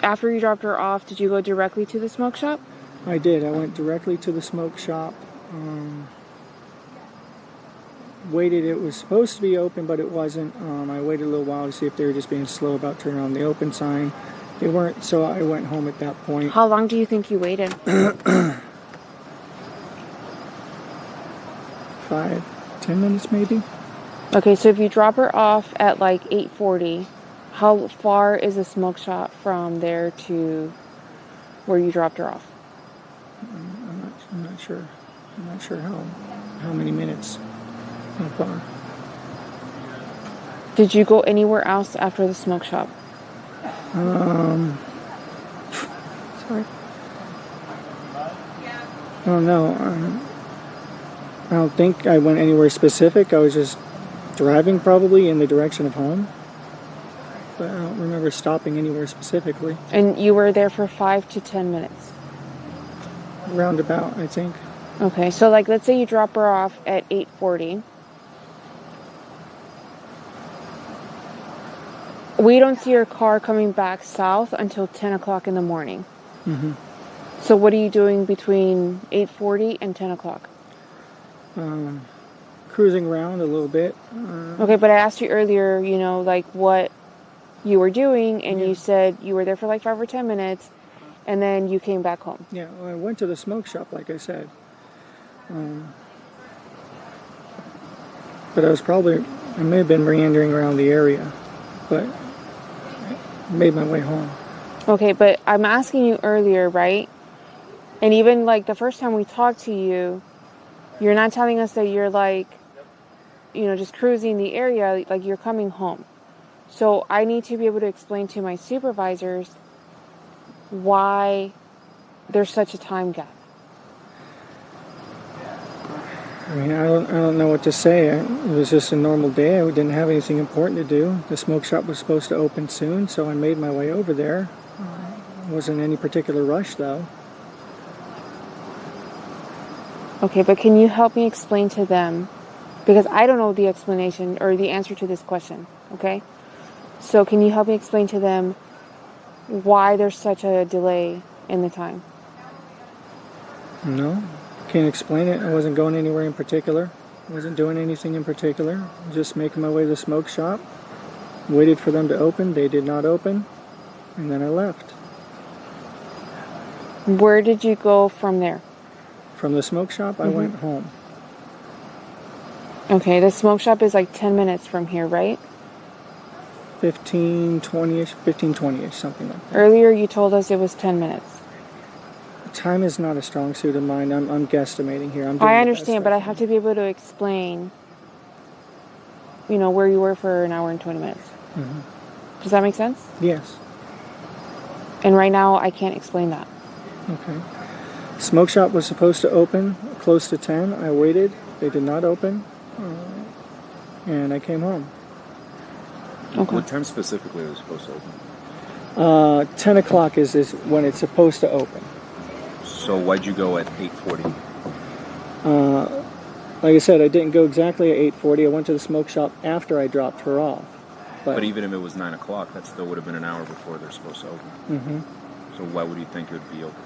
after you dropped her off, did you go directly to the smoke shop? I did. I went directly to the smoke shop. Waited. It was supposed to be open, but it wasn't. I waited a little while to see if they were just being slow about turning on the open sign. They weren't, so I went home at that point. How long do you think you waited? 5-10 minutes maybe. Okay, so if you drop her off at like 8:40, how far is the smoke shop from there to where you dropped her off? I'm not sure. I'm not sure how many minutes. How far? Did you go anywhere else after the smoke shop? Sorry. I don't know. I don't think I went anywhere specific. I was just driving probably in the direction of home. But I don't remember stopping anywhere specifically. And you were there for 5 to 10 minutes? Roundabout, I think. Okay, so like let's say you drop her off at 8:40. We don't see your car coming back south until 10 o'clock in the morning. Mm-hmm. So what are you doing between 8:40 and 10 o'clock? Cruising around a little bit. Okay, but I asked you earlier, you know, like what you were doing, and Yeah. you said you were there for like 5 or 10 minutes, and then you came back home. Yeah, well, I went to the smoke shop, like I said. But I may have been meandering around the area, but I made my way home. Okay, but I'm asking you earlier, right? And even like the first time we talked to you, you're not telling us that you're like, you know, just cruising the area, like you're coming home. So I need to be able to explain to my supervisors why there's such a time gap. I mean, I don't know what to say. It was just a normal day. I didn't have anything important to do. The smoke shop was supposed to open soon, so I made my way over there. Wasn't any particular rush, though. Okay, but can you help me explain to them? Because I don't know the explanation or the answer to this question, okay? So can you help me explain to them why there's such a delay in the time? No, can't explain it. I wasn't going anywhere in particular. I wasn't doing anything in particular. Just making my way to the smoke shop. Waited for them to open. They did not open. And then I left. Where did you go from there? From the smoke shop, I went home. Okay, the smoke shop is like 10 minutes from here, right? 15, 20-ish, something like that. Earlier you told us it was 10 minutes. Time is not a strong suit of mine. I'm guesstimating here. I understand, but I have to be able to explain, you know, where you were for an hour and 20 minutes. Mm-hmm. Does that make sense? Yes. And right now I can't explain that. Okay. Smoke shop was supposed to open close to 10. I waited. They did not open. And I came home. Okay. What time specifically was it supposed to open? 10 o'clock is when it's supposed to open. So why'd you go at 8:40? Like I said, I didn't go exactly at 8:40. I went to the smoke shop after I dropped her off. But even if it was 9 o'clock, that still would have been an hour before they're supposed to open. Mm-hmm. So why would you think it would be open?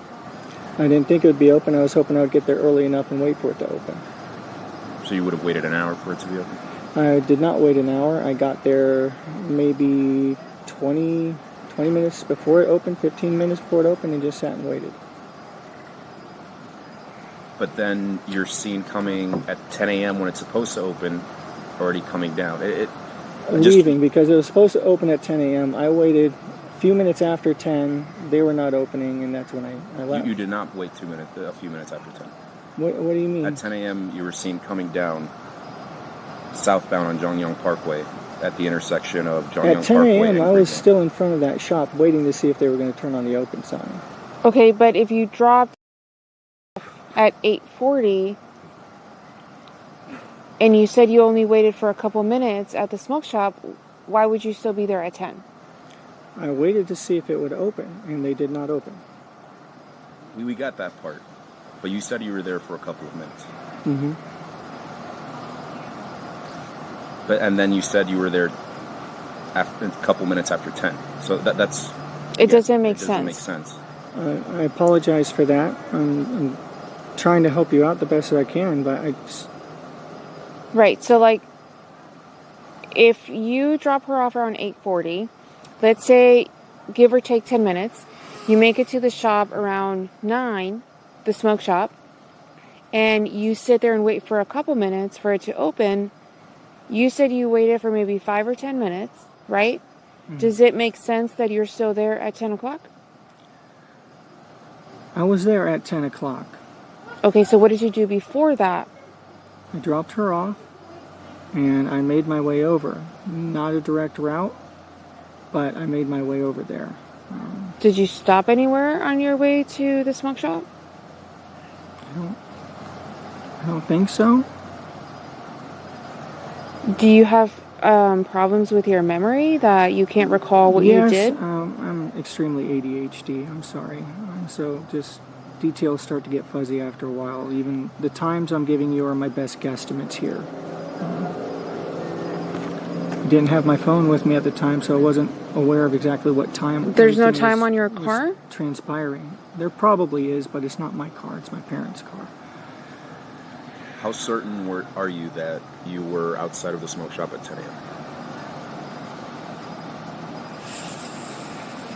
I didn't think it would be open. I was hoping I would get there early enough and wait for it to open. So you would have waited an hour for it to be open? I did not wait an hour. I got there maybe 20 minutes before it opened, 15 minutes before it opened, and just sat and waited. But then you're seen coming at 10 a.m. when it's supposed to open, already coming down. Leaving, because it was supposed to open at 10 a.m. I waited a few minutes after 10. They were not opening, and that's when I left. You did not wait a few minutes after 10. What do you mean? At 10 a.m., you were seen coming down southbound on Jongyang Parkway at the intersection of Jongyang At 10 Parkway a.m., and I was Greenway. still in front of that shop waiting to see if they were going to turn on the open sign. Okay, but if you dropped at 8:40 and you said you only waited for a couple minutes at the smoke shop, why would you still be there at 10? I waited to see if it would open, and they did not open. We got that part. But you said you were there for a couple of minutes. Mm-hmm. And then you said you were there after a couple minutes after 10. So that's... It doesn't make it sense. doesn't make sense. I apologize for that. I'm trying to help you out the best that I can, but I just... Right, so like, if you drop her off around 8:40, let's say, give or take 10 minutes, you make it to the shop around 9, the smoke shop, and you sit there and wait for a couple minutes for it to open. You said you waited for maybe 5 or 10 minutes, right? Mm-hmm. Does it make sense that you're still there at 10 o'clock? I was there at 10 o'clock. Okay, so what did you do before that? I dropped her off, and I made my way over. Not a direct route, but I made my way over there. Did you stop anywhere on your way to the smoke shop? I don't think so. Do you have problems with your memory that you can't recall what you did? Yes, I'm extremely ADHD. I'm sorry. So just details start to get fuzzy after a while. Even the times I'm giving you are my best guesstimates here. didn't have my phone with me at the time, so I wasn't aware of exactly what time. There's no everything time was- on your was car? transpiring. There probably is, but it's not my car. It's my parents' car. How certain are you that you were outside of the smoke shop at 10 a.m.?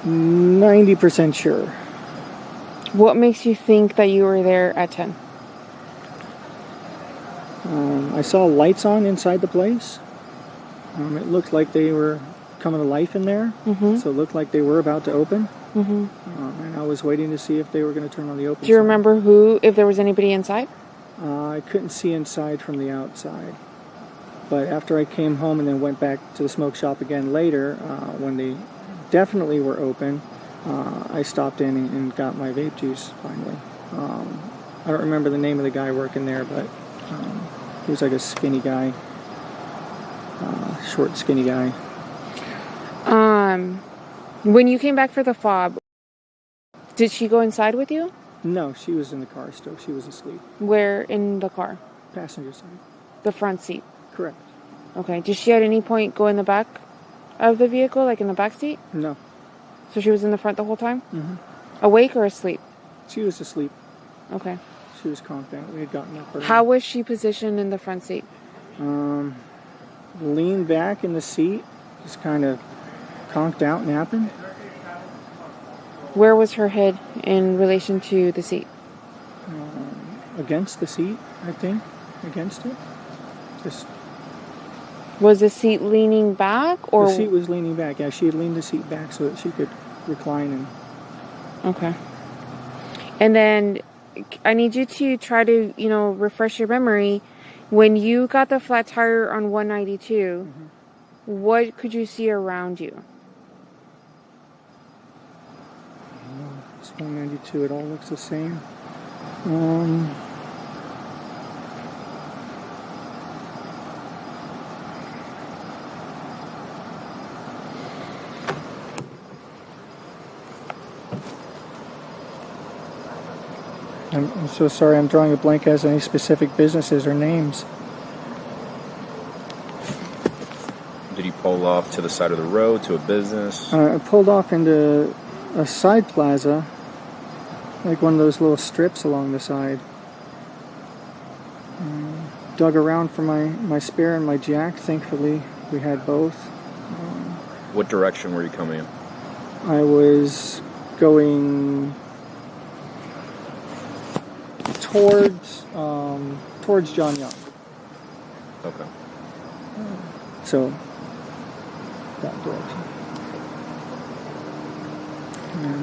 90% sure. What makes you think that you were there at 10? I saw lights on inside the place. It looked like they were coming to life in there. Mm-hmm. So it looked like they were about to open. Mm-hmm. And I was waiting to see if they were going to turn on the open Do you sign. remember if there was anybody inside? I couldn't see inside from the outside. But after I came home and then went back to the smoke shop again later, when they definitely were open, I stopped in and got my vape juice finally. I don't remember the name of the guy working there, but he was like a skinny guy, short, skinny guy. When you came back for the fob, did she go inside with you? No, she was in the car still. She was asleep. Where in the car? Passenger side. The front seat. Correct. Okay. Did she at any point go in the back of the vehicle, like in the back seat? No. So she was in the front the whole time? Mm-hmm. Awake or asleep? She was asleep. Okay. She was confident. We had gotten up early. How was she positioned in the front seat? Leaned back in the seat, just kind of conked out napping. Where was her head in relation to the seat? Against the seat, I think. Against it. Just Was the seat leaning back or? the seat was leaning back. Yeah, she had leaned the seat back so that she could recline and. Okay. And then I need you to try to, refresh your memory. When you got the flat tire on 192, what could you see around you? It's 192. It all looks the same. I'm so sorry. I'm drawing a blank as any specific businesses or names. Did you pull off to the side of the road to a business? I pulled off into a side plaza, like one of those little strips along the side. Dug around for my spare and my jack. Thankfully, we had both. What direction were you coming in? I was going towards John Young. Okay. So that direction.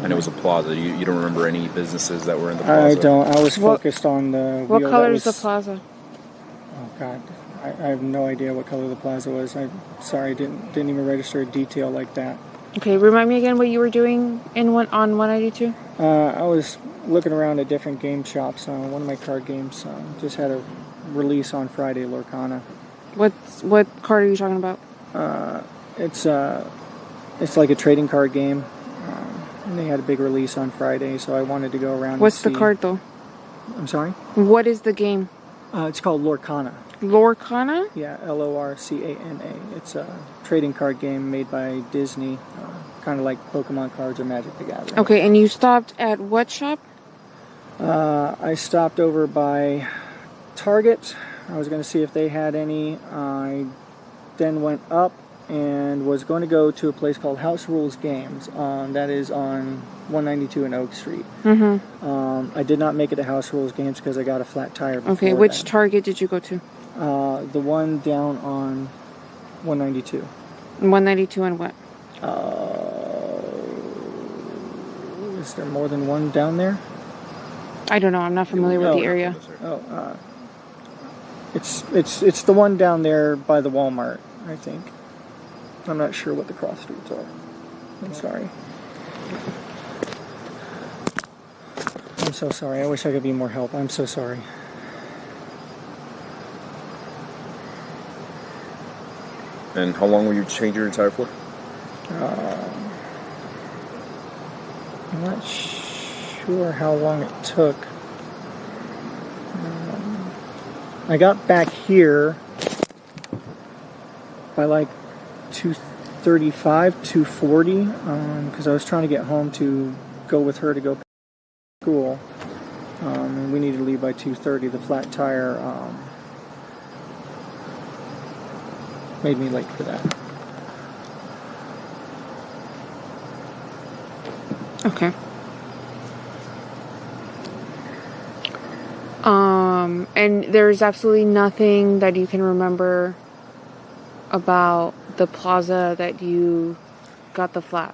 And it was a plaza. You don't remember any businesses that were in the plaza? I don't. I was focused on the. What wheel color that is the was- plaza? Oh God, I have no idea what color the plaza was. I'm sorry, didn't even register a detail like that. Okay, remind me again what you were doing on 192? I was looking around at different game shops. One of my card games just had a release on Friday, Lorcana. What card are you talking about? It's like a trading card game, and they had a big release on Friday, so I wanted to go around. What's and the see. card though? I'm sorry. What is the game? It's called Lorcana. Lorcana? Yeah, Lorcana. It's a trading card game made by Disney, kind of like Pokemon cards or Magic the Gathering. Okay, and you stopped at what shop? I stopped over by Target. I was going to see if they had any. I then went up and was going to go to a place called House Rules Games. That is on 192 and Oak Street. Mm-hmm. I did not make it to House Rules Games because I got a flat tire before Okay, which then. Target did you go to? The one down on 192. 192 and what? Is there more than one down there? I don't know. I'm not familiar with the area. It's the one down there by the Walmart, I think. I'm not sure what the cross streets are. I'm sorry. I'm so sorry. I wish I could be more help. I'm so sorry. And how long were you changing your tire for? I'm not sure how long it took. I got back here by like 2:35, 2:40, because I was trying to get home to go with her to go to school. And we needed to leave by 2:30. The flat tire made me late for that. Okay. And there's absolutely nothing that you can remember about the plaza that you got the flat?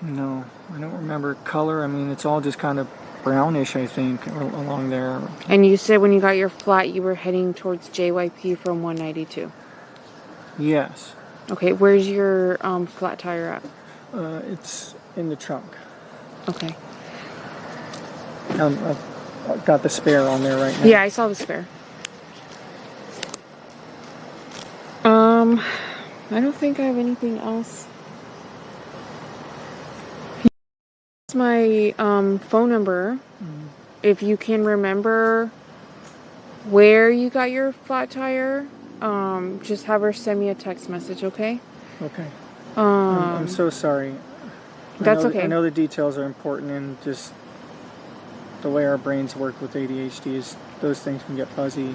No, I don't remember color. I mean, it's all just kind of brownish, I think, along there. And you said when you got your flat, you were heading towards JYP from 192. Yes. Okay, where's your flat tire at? It's in the trunk. Okay. I've got the spare on there right now. Yeah, I saw the spare. I don't think I have anything else. It's my phone number. Mm-hmm. If you can remember where you got your flat tire, just have her send me a text message, okay? Okay. I'm so sorry. That's okay. I know the details are important, and just the way our brains work with ADHD is those things can get fuzzy.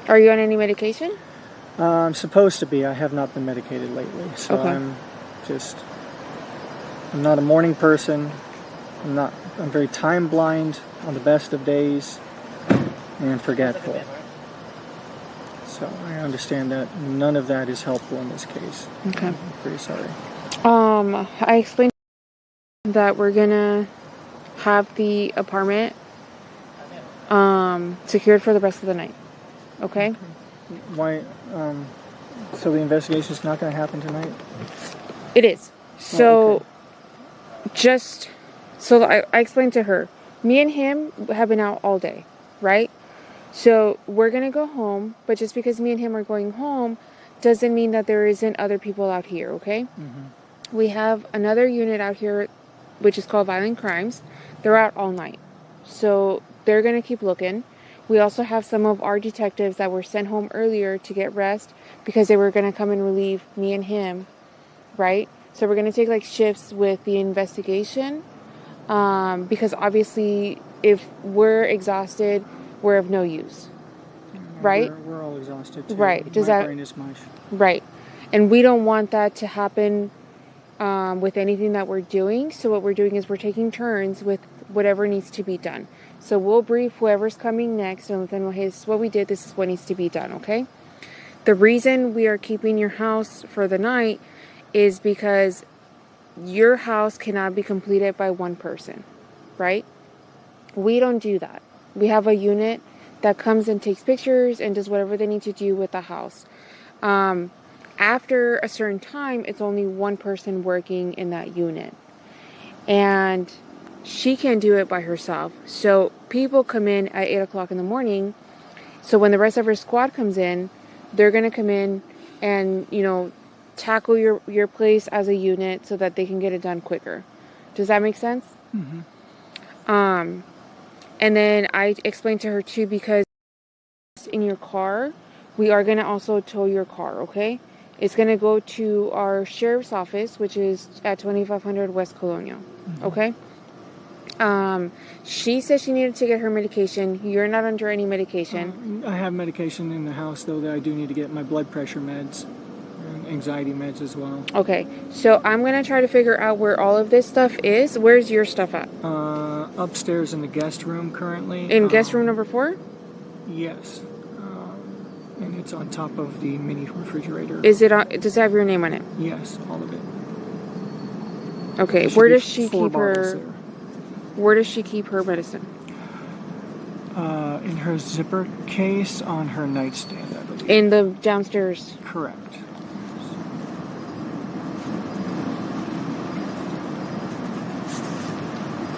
Are you on any medication? I'm supposed to be. I have not been medicated lately, so okay. I'm not a morning person. I'm very time blind on the best of days and forgetful. So I understand that none of that is helpful in this case. Okay. I'm pretty sorry. I explained that we're gonna have the apartment secured for the rest of the night. Okay? Why? So the investigation is not going to happen tonight? It is. So, okay. I explained to her, me and him have been out all day, right? So we're going to go home, but just because me and him are going home doesn't mean that there isn't other people out here, okay? Mm-hmm. We have another unit out here, which is called Violent Crimes. They're out all night. So they're going to keep looking. We also have some of our detectives that were sent home earlier to get rest because they were going to come and relieve me and him, right? So we're going to take like shifts with the investigation because obviously if we're exhausted, we're of no use, right? We're all exhausted too. Right. My brain is mush. Right. And we don't want that to happen with anything that we're doing. So what we're doing is we're taking turns with whatever needs to be done. So we'll brief whoever's coming next and then, hey, this is what we did. This is what needs to be done, okay? The reason we are keeping your house for the night is because your house cannot be completed by one person, right? We don't do that. We have a unit that comes and takes pictures and does whatever they need to do with the house. After a certain time, it's only one person working in that unit. And she can't do it by herself. So people come in at 8 o'clock in the morning. So when the rest of her squad comes in, they're going to come in and, tackle your place as a unit so that they can get it done quicker. Does that make sense? Mm-hmm. And then I explained to her too, because in your car, we are going to also tow your car, okay? It's going to go to our sheriff's office, which is at 2500 West Colonial, mm-hmm. Okay? She said she needed to get her medication. You're not under any medication. I have medication in the house, though, that I do need to get my blood pressure meds and anxiety meds as well. Okay, so I'm going to try to figure out where all of this stuff is. Where's your stuff at? Upstairs in the guest room currently. In guest room number 4? Yes. And it's on top of the mini refrigerator. Does it have your name on it? Yes, all of it. Okay, where does she keep her... Where does she keep her medicine? In her zipper case on her nightstand, I believe. In the downstairs? Correct.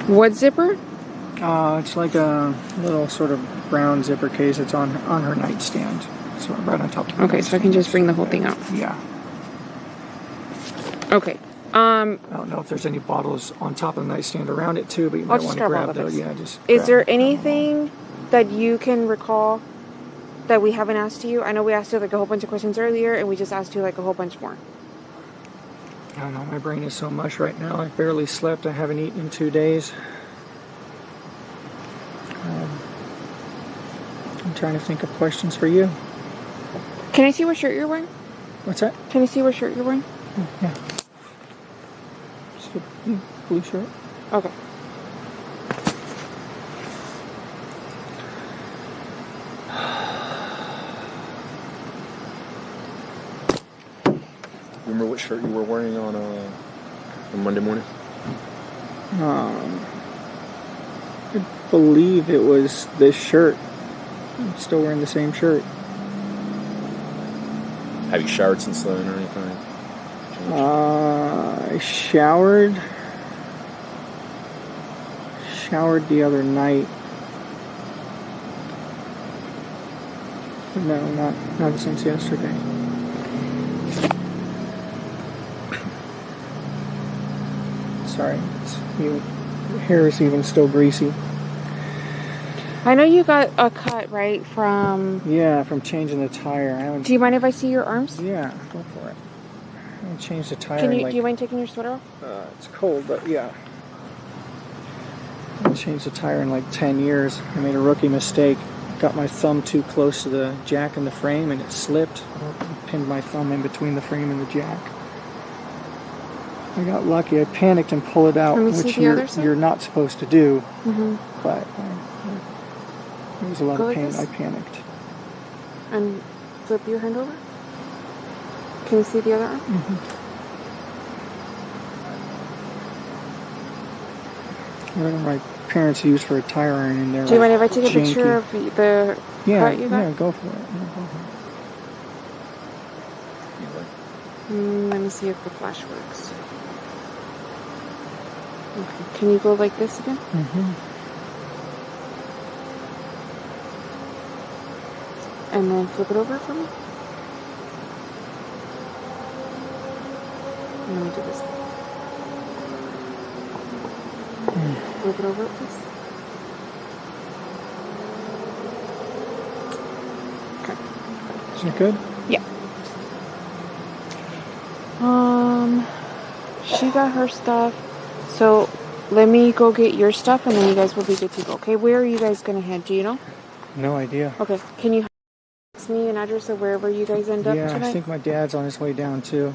What zipper? It's like a little sort of brown zipper case. It's on her nightstand. So right on top of her nightstand. So I can just bring the whole thing out. Yeah. Okay. I don't know if there's any bottles on top of the nightstand around it too, but you might want to grab those. Yeah, just. Is there anything that you can recall that we haven't asked you? I know we asked you like a whole bunch of questions earlier, and we just asked you like a whole bunch more. I don't know, my brain is so mush right now. I barely slept. I haven't eaten in 2 days. I'm trying to think of questions for you. Can I see what shirt you're wearing? What's that? Can I see what shirt you're wearing? Oh, yeah. Just a blue shirt. Okay. Remember what shirt you were wearing on Monday morning? I believe it was this shirt. I'm still wearing the same shirt. Have you showered since then or anything? I showered the other night. No, not since yesterday. Sorry, your hair is even still greasy. I know you got a cut, right, from... Yeah, from changing the tire. I haven't. Do you mind if I see your arms? Yeah, go for it. I haven't changed the tire. Do in like, you mind taking your sweater off? it's cold, but yeah. I haven't changed the tire in like 10 years. I made a rookie mistake. Got my thumb too close to the jack and the frame, and it slipped. Pinned my thumb in between the frame and the jack. I got lucky. I panicked and pulled it out, which you're not supposed to do. Mm-hmm. But there was a lot of pain. Like I panicked. And flip your hand over. Can you see the other arm? Mm-hmm. Whatever my parents used for a tire iron in there. Do you mind if I take a picture of the cut you got? Yeah, go for it. Let me see if the flash works. Okay. Can you go like this again? Mm-hmm. And then flip it over for me. And let me do this. Flip it over, please. Okay. Is that good? Yeah. She got her stuff. So let me go get your stuff, and then you guys will be good to go. Okay, where are you guys gonna head? Do you know? No idea. Okay, can you text me an address of wherever you guys end up tonight? Yeah, I think my dad's on his way down too.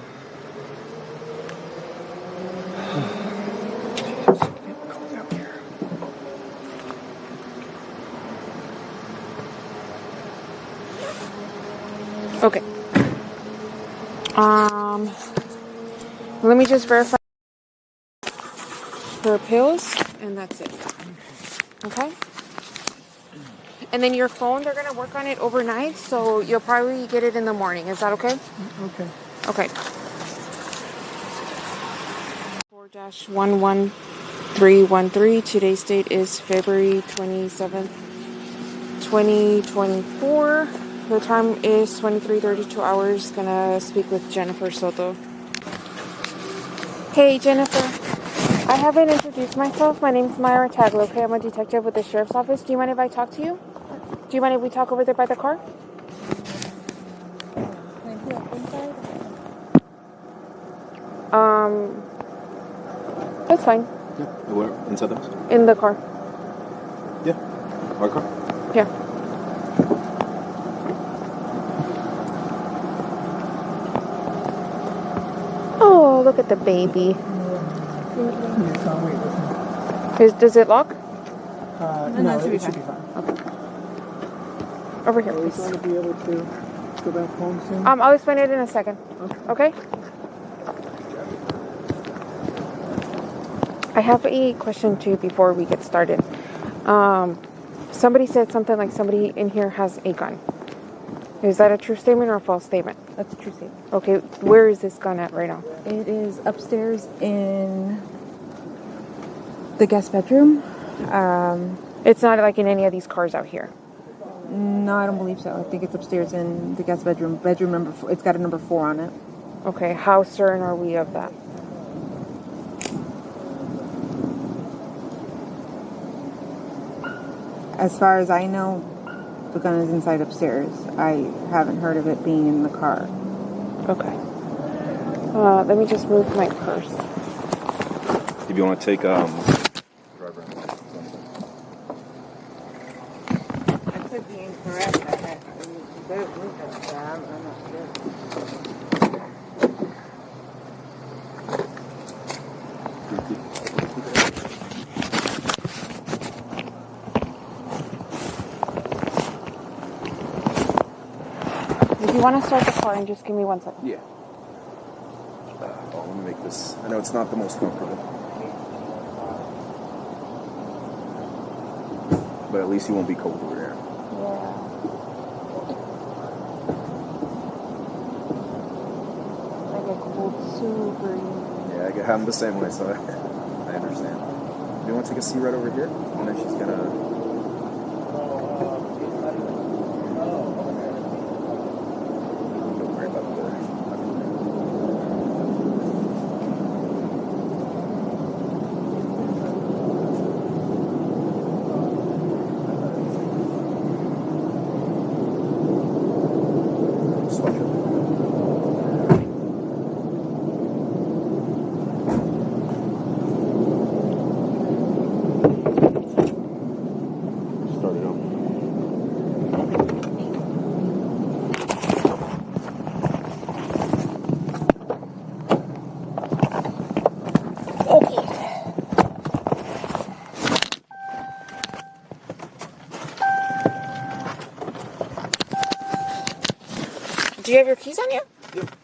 Okay. Let me just verify her pills, and that's it. Okay? And then your phone, they're going to work on it overnight, so you'll probably get it in the morning. Is that okay? Okay. Okay. 4-11313. Today's date is February 27th, 2024. The time is 23:32 hours. Gonna speak with Jennifer Soto. Hey, Jennifer. I haven't introduced myself. My name's Myra Taglo. Okay, I'm a detective with the sheriff's office. Do you mind if I talk to you? Do you mind if we talk over there by the car? That's fine. Yeah. Where? Inside the house? In the car. Yeah. Our car? Yeah. Oh, look at the baby. Does it lock? No, it should be fine. Okay. Over here, Are we please. going to be able to go back home soon? I'll explain it in a second. Okay? I have a question too before we get started. Somebody said something like somebody in here has a gun. Is that a true statement or a false statement? That's a true statement. Okay, where is this gun at right now? It is upstairs in the guest bedroom. It's not like in any of these cars out here. No, I don't believe so. I think it's upstairs in the guest bedroom. Bedroom number 4. It's got a number 4 on it. Okay, how certain are we of that? As far as I know, the gun is inside upstairs. I haven't heard of it being in the car. Okay. Let me just move my purse. If you want to take driver. I could be incorrect. I'm not sure. If you want to start the car and just give me 1 second. Yeah. Let me make this. I know it's not the most comfortable, but at least you won't be cold over there. Yeah. I get cold super easy. Yeah, I'm the same way, so I understand. Do you want to take a seat right over here? And then she's gonna. Don't worry about the. Do you have your keys on you? Yep.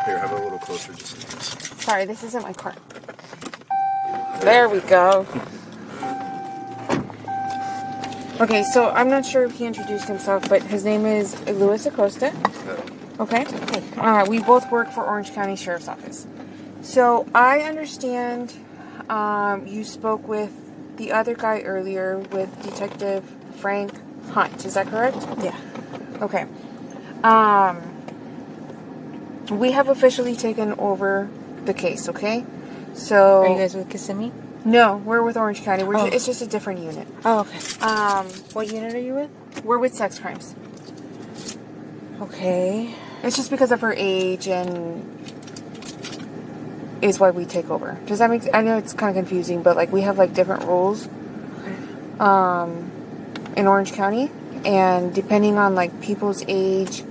Here, have it a little closer just in case. Sorry, this isn't my car. There we go. Okay, so I'm not sure if he introduced himself, but his name is Luis Acosta. Okay? We both work for Orange County Sheriff's Office. So I understand you spoke with the other guy earlier, with Detective Frank Hunt. Is that correct? Yeah. Okay. We have officially taken over the case, okay? So... Are you guys with Kissimmee? No, we're with Orange County. It's just a different unit. Oh, okay. What unit are you with? We're with sex crimes. Okay. It's just because of her age and is why we take over. Does that make I know it's kind of confusing, but like we have like different rules in Orange County, and depending on like people's age,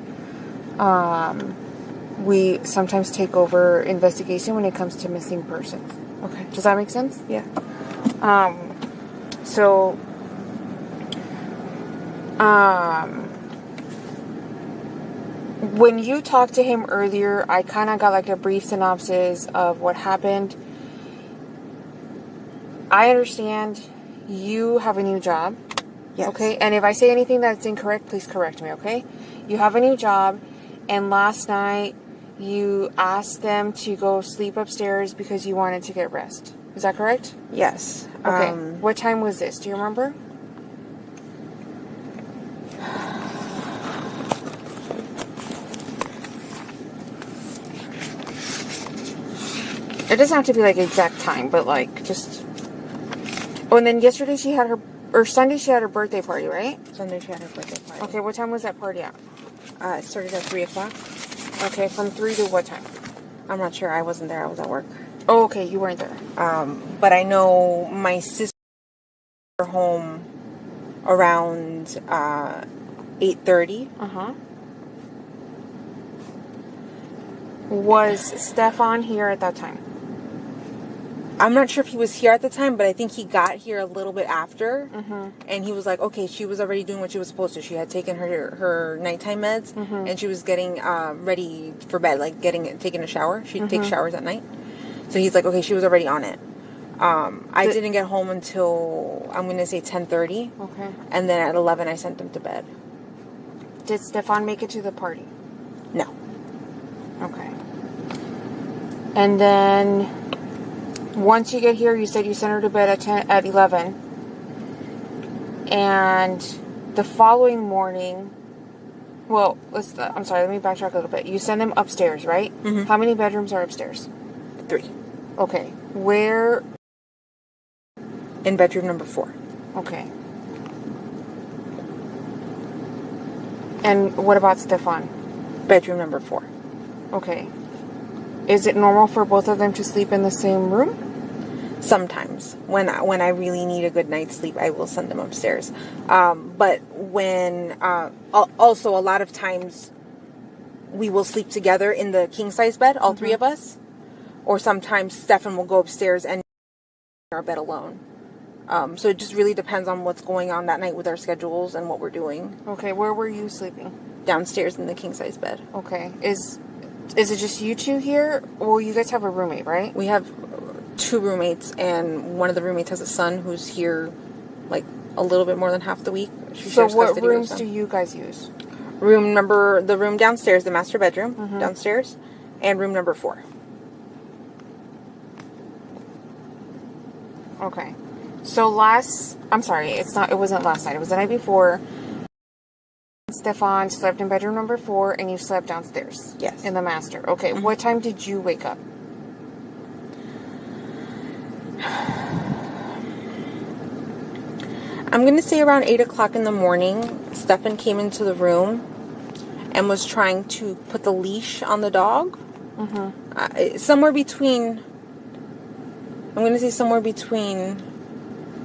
we sometimes take over investigation when it comes to missing persons. Okay. Does that make sense? Yeah. So when you talked to him earlier, I kind of got like a brief synopsis of what happened. I understand you have a new job. Yes. Okay? And if I say anything that's incorrect, please correct me, okay? You have a new job, and last night you asked them to go sleep upstairs because you wanted to get rest. Is that correct? Yes. Okay. What time was this? Do you remember? It doesn't have to be like exact time, but like just... Oh, and then yesterday she had her... Or Sunday she had her birthday party, right? Sunday she had her birthday party. Okay, what time was that party at? It started at 3 o'clock. Okay, from 3 to what time? I'm not sure. I wasn't there. I was at work. Oh, okay, you weren't there. But I know my sister got home around 8:30. Uh-huh. Was Stephan here at that time? I'm not sure if he was here at the time, but I think he got here a little bit after. Mm-hmm. And he was like, okay, she was already doing what she was supposed to. She had taken her nighttime meds, and she was getting ready for bed, like taking a shower. She takes showers at night. So he's like, okay, she was already on it. I didn't get home until, I'm going to say 10:30. Okay. And then at 11, I sent them to bed. Did Stephan make it to the party? No. Okay. And then once you get here, you said you sent her to bed at 11. And the following morning, well, I'm sorry, let me backtrack a little bit. You send them upstairs, right? Mm-hmm. How many bedrooms are upstairs? 3. Okay. Where? In bedroom number 4. Okay. And what about Stephan? Bedroom number 4. Okay. Is it normal for both of them to sleep in the same room? Sometimes, when I really need a good night's sleep, I will send them upstairs. But when also a lot of times we will sleep together in the king size bed, all three of us, or sometimes Stephan will go upstairs and in our bed alone. So it just really depends on what's going on that night with our schedules and what we're doing. Okay. Where were you sleeping? Downstairs in the king size bed. Okay. Is it just you two here? Well, you guys have a roommate, right? We have 2 roommates, and one of the roommates has a son who's here like a little bit more than half the week. So what rooms do you guys use? The room downstairs, the master bedroom downstairs, and room number 4. Okay. So it wasn't last night. It was the night before. Stephan slept in bedroom number 4 and you slept downstairs. Yes. In the master. Okay. What time did you wake up? I'm going to say around 8 o'clock in the morning, Stephan came into the room and was trying to put the leash on the dog.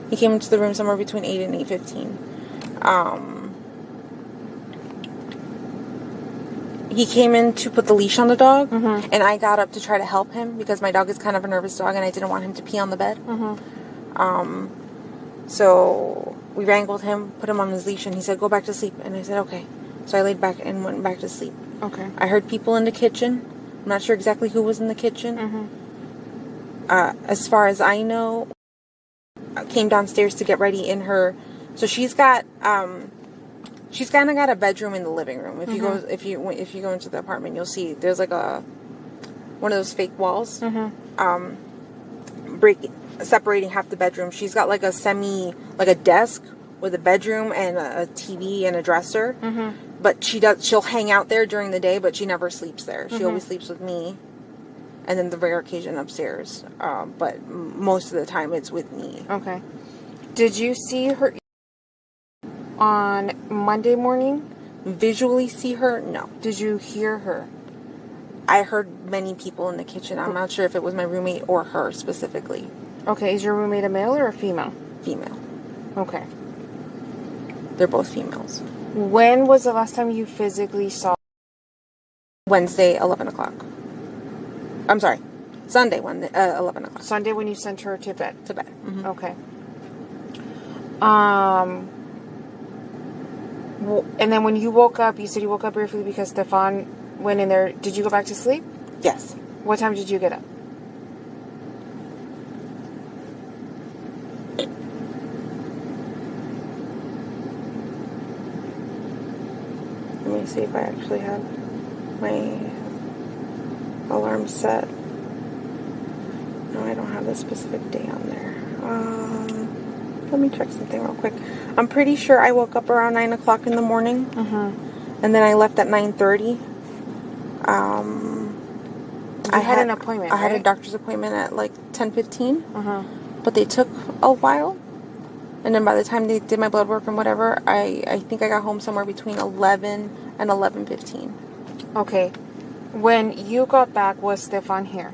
He came into the room somewhere between 8 and 8:15. He came in to put the leash on the dog, and I got up to try to help him because my dog is kind of a nervous dog and I didn't want him to pee on the bed. So we wrangled him, put him on his leash, and he said, "Go back to sleep." And I said, "Okay." So I laid back and went back to sleep. Okay. I heard people in the kitchen. I'm not sure exactly who was in the kitchen. As far as I know, I came downstairs to get ready in her. So she's got, she's kind of got a bedroom in the living room. If you go into the apartment, you'll see there's like one of those fake walls, separating half the bedroom. She's got like a desk with a bedroom and a TV and a dresser. But she'll hang out there during the day, but she never sleeps there. She always sleeps with me, and then the rare occasion upstairs. But most of the time it's with me. Okay. Did you see her on Monday morning? Visually see her? No. Did you hear her? I heard many people in the kitchen. I'm not sure if it was my roommate or her specifically. Okay. Is your roommate a male or a female? Female. Okay. They're both females. When was the last time you physically saw? Wednesday, 11 o'clock. I'm sorry. Sunday, 11 o'clock. Sunday when you sent her to bed. To bed. Okay. And then when you woke up, you said you woke up briefly because Stephan went in there. Did you go back to sleep? Yes. What time did you get up? Let me see if I actually have my alarm set. No, I don't have the specific day on there. Let me check something real quick. I'm pretty sure I woke up around 9 o'clock in the morning. And then I left at 9:30. I had an appointment, I had a right? doctor's appointment at like 10:15. But they took a while. And then by the time they did my blood work and whatever, I think I got home somewhere between 11 and 11:15. Okay. When you got back, was Stephan here?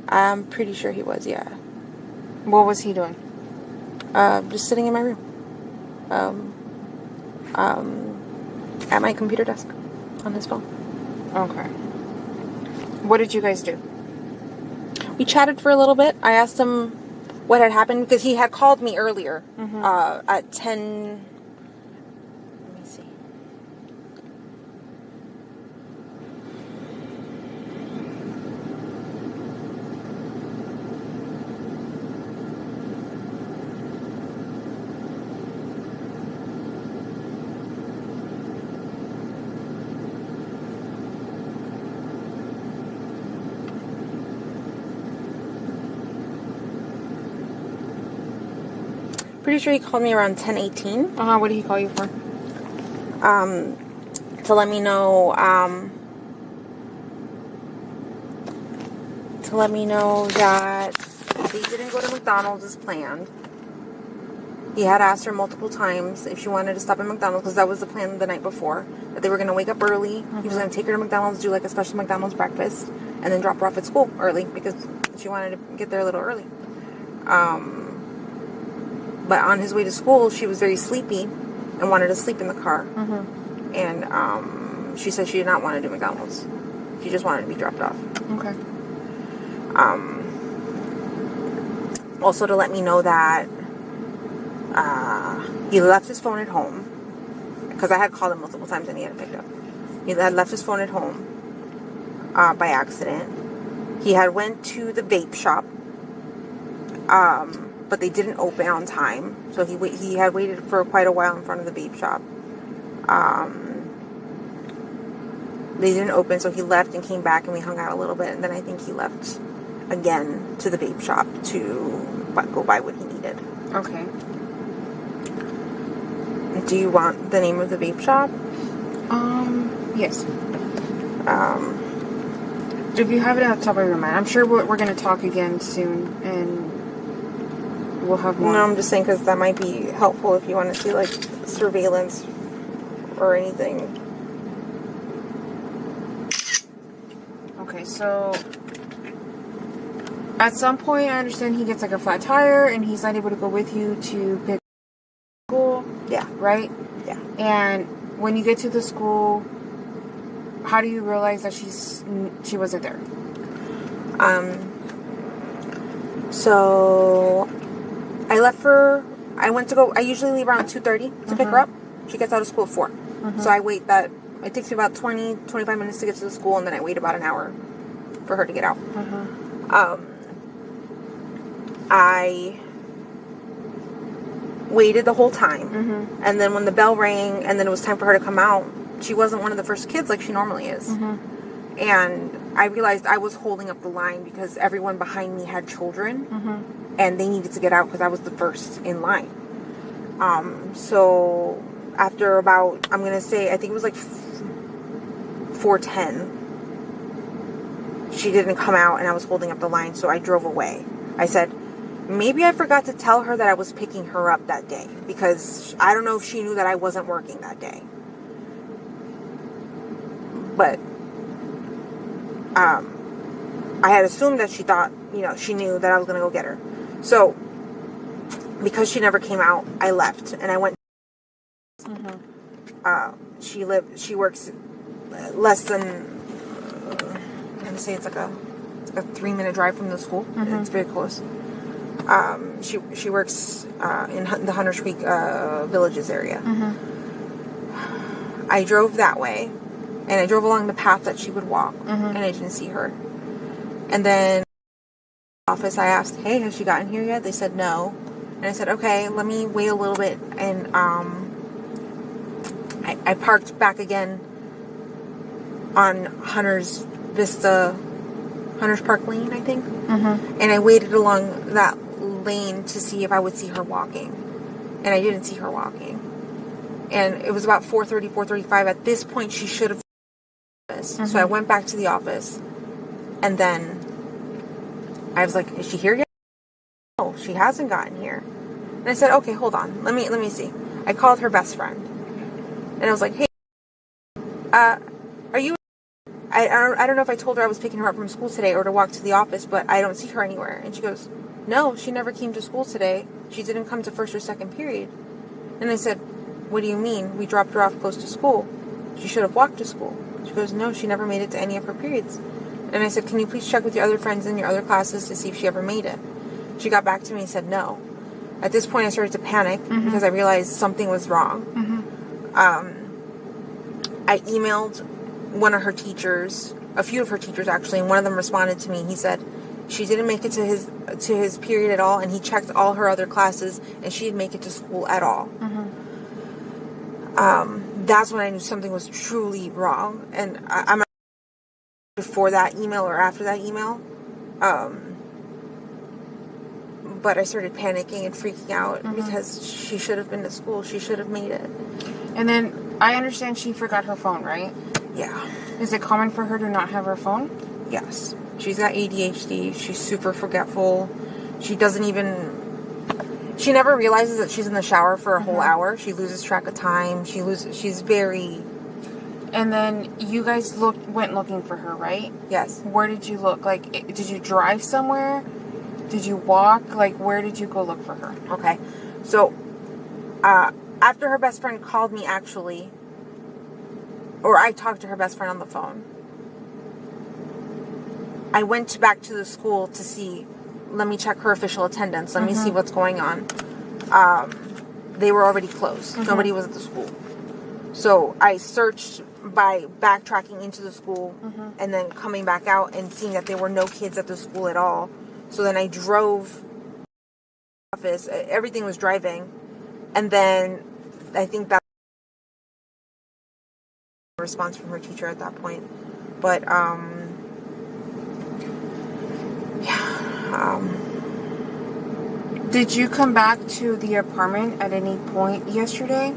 I'm pretty sure he was, yeah. What was he doing? Just sitting in my room. At my computer desk on his phone. Okay. What did you guys do? We chatted for a little bit. I asked him what had happened because he had called me earlier at 10. Let me see. Pretty sure he called me around 10:18. What did he call you for? To let me know that they didn't go to McDonald's as planned. He had asked her multiple times if she wanted to stop at McDonald's, because that was the plan the night before, that they were going to wake up early. He was going to take her to McDonald's, do like a special McDonald's breakfast, and then drop her off at school early because she wanted to get there a little early. But on his way to school, she was very sleepy and wanted to sleep in the car. And she said she did not want to do McDonald's. She just wanted to be dropped off. Okay. Also to let me know that he left his phone at home, because I had called him multiple times and he hadn't picked up. He had left his phone at home by accident. He had went to the vape shop, but they didn't open on time, so he had waited for quite a while in front of the vape shop. They didn't open, so he left and came back, and we hung out a little bit, and then I think he left again to the vape shop to go buy what he needed. Okay. Do you want the name of the vape shop? Yes. If you have it at the top of your mind, I'm sure we're going to talk again soon, and we'll have more. No, I'm just saying because that might be helpful if you want to see like surveillance or anything. Okay, so at some point, I understand he gets like a flat tire, and he's not able to go with you to pick school. Yeah. Right? Yeah. And when you get to the school, how do you realize that she wasn't there? So I left for, I usually leave around 2:30 to pick her up. She gets out of school at 4. So I wait it takes me about 25 minutes to get to the school, and then I wait about an hour for her to get out. I waited the whole time, and then when the bell rang and then it was time for her to come out, she wasn't one of the first kids like she normally is. And I realized I was holding up the line because everyone behind me had children, and they needed to get out because I was the first in line. So after about, I'm going to say, I think it was like 4:10, she didn't come out, and I was holding up the line, so I drove away. I said, maybe I forgot to tell her that I was picking her up that day, because I don't know if she knew that I wasn't working that day. But I had assumed that she thought, she knew that I was going to go get her. So because she never came out, I left, and I went. She works less than, I'm going to say it's like a 3-minute drive from the school. It's very close. She works in the Hunters Creek Villages area. I drove that way, and I drove along the path that she would walk, and I didn't see her. And then office, I asked, hey, has she gotten here yet? They said no. And I said, okay, let me wait a little bit. And I parked back again on Hunter's Park Lane, I think. And I waited along that lane to see if I would see her walking. And I didn't see her walking. And it was about 4:30, 4:35. At this point, she should have. So I went back to the office. And then I was like, is she here yet? No, she hasn't gotten here. And I said, okay, hold on. Let me see. I called her best friend. And I was like, hey, are you... I don't know if I told her I was picking her up from school today or to walk to the office, but I don't see her anywhere. And she goes, no, she never came to school today. She didn't come to first or second period. And I said, what do you mean? We dropped her off close to school. She should have walked to school. She goes, no, she never made it to any of her periods. And I said, can you please check with your other friends in your other classes to see if she ever made it? She got back to me and said no. At this point, I started to panic because I realized something was wrong. I emailed one of her teachers, a few of her teachers actually, and one of them responded to me. He said she didn't make it to his period at all, and he checked all her other classes, and she didn't make it to school at all. That's when I knew something was truly wrong, and I'm not sure before that email or after that email. But I started panicking and freaking out because she should have been to school. She should have made it. And then I understand she forgot her phone, right? Yeah. Is it common for her to not have her phone? Yes. She's got ADHD. She's super forgetful. She doesn't even... She never realizes that she's in the shower for a whole hour. She loses track of time. She's very... And then you guys went looking for her, right? Yes. Where did you look? Like, did you drive somewhere? Did you walk? Like, where did you go look for her? Okay. So, after her best friend called me, actually, or I talked to her best friend on the phone, I went back to the school to see, let me check her official attendance. Let me see what's going on. They were already closed. Nobody was at the school. So I searched by backtracking into the school and then coming back out and seeing that there were no kids at the school at all. So then I drove office. Everything was driving. And then I think that response from her teacher at that point. But did you come back to the apartment at any point yesterday?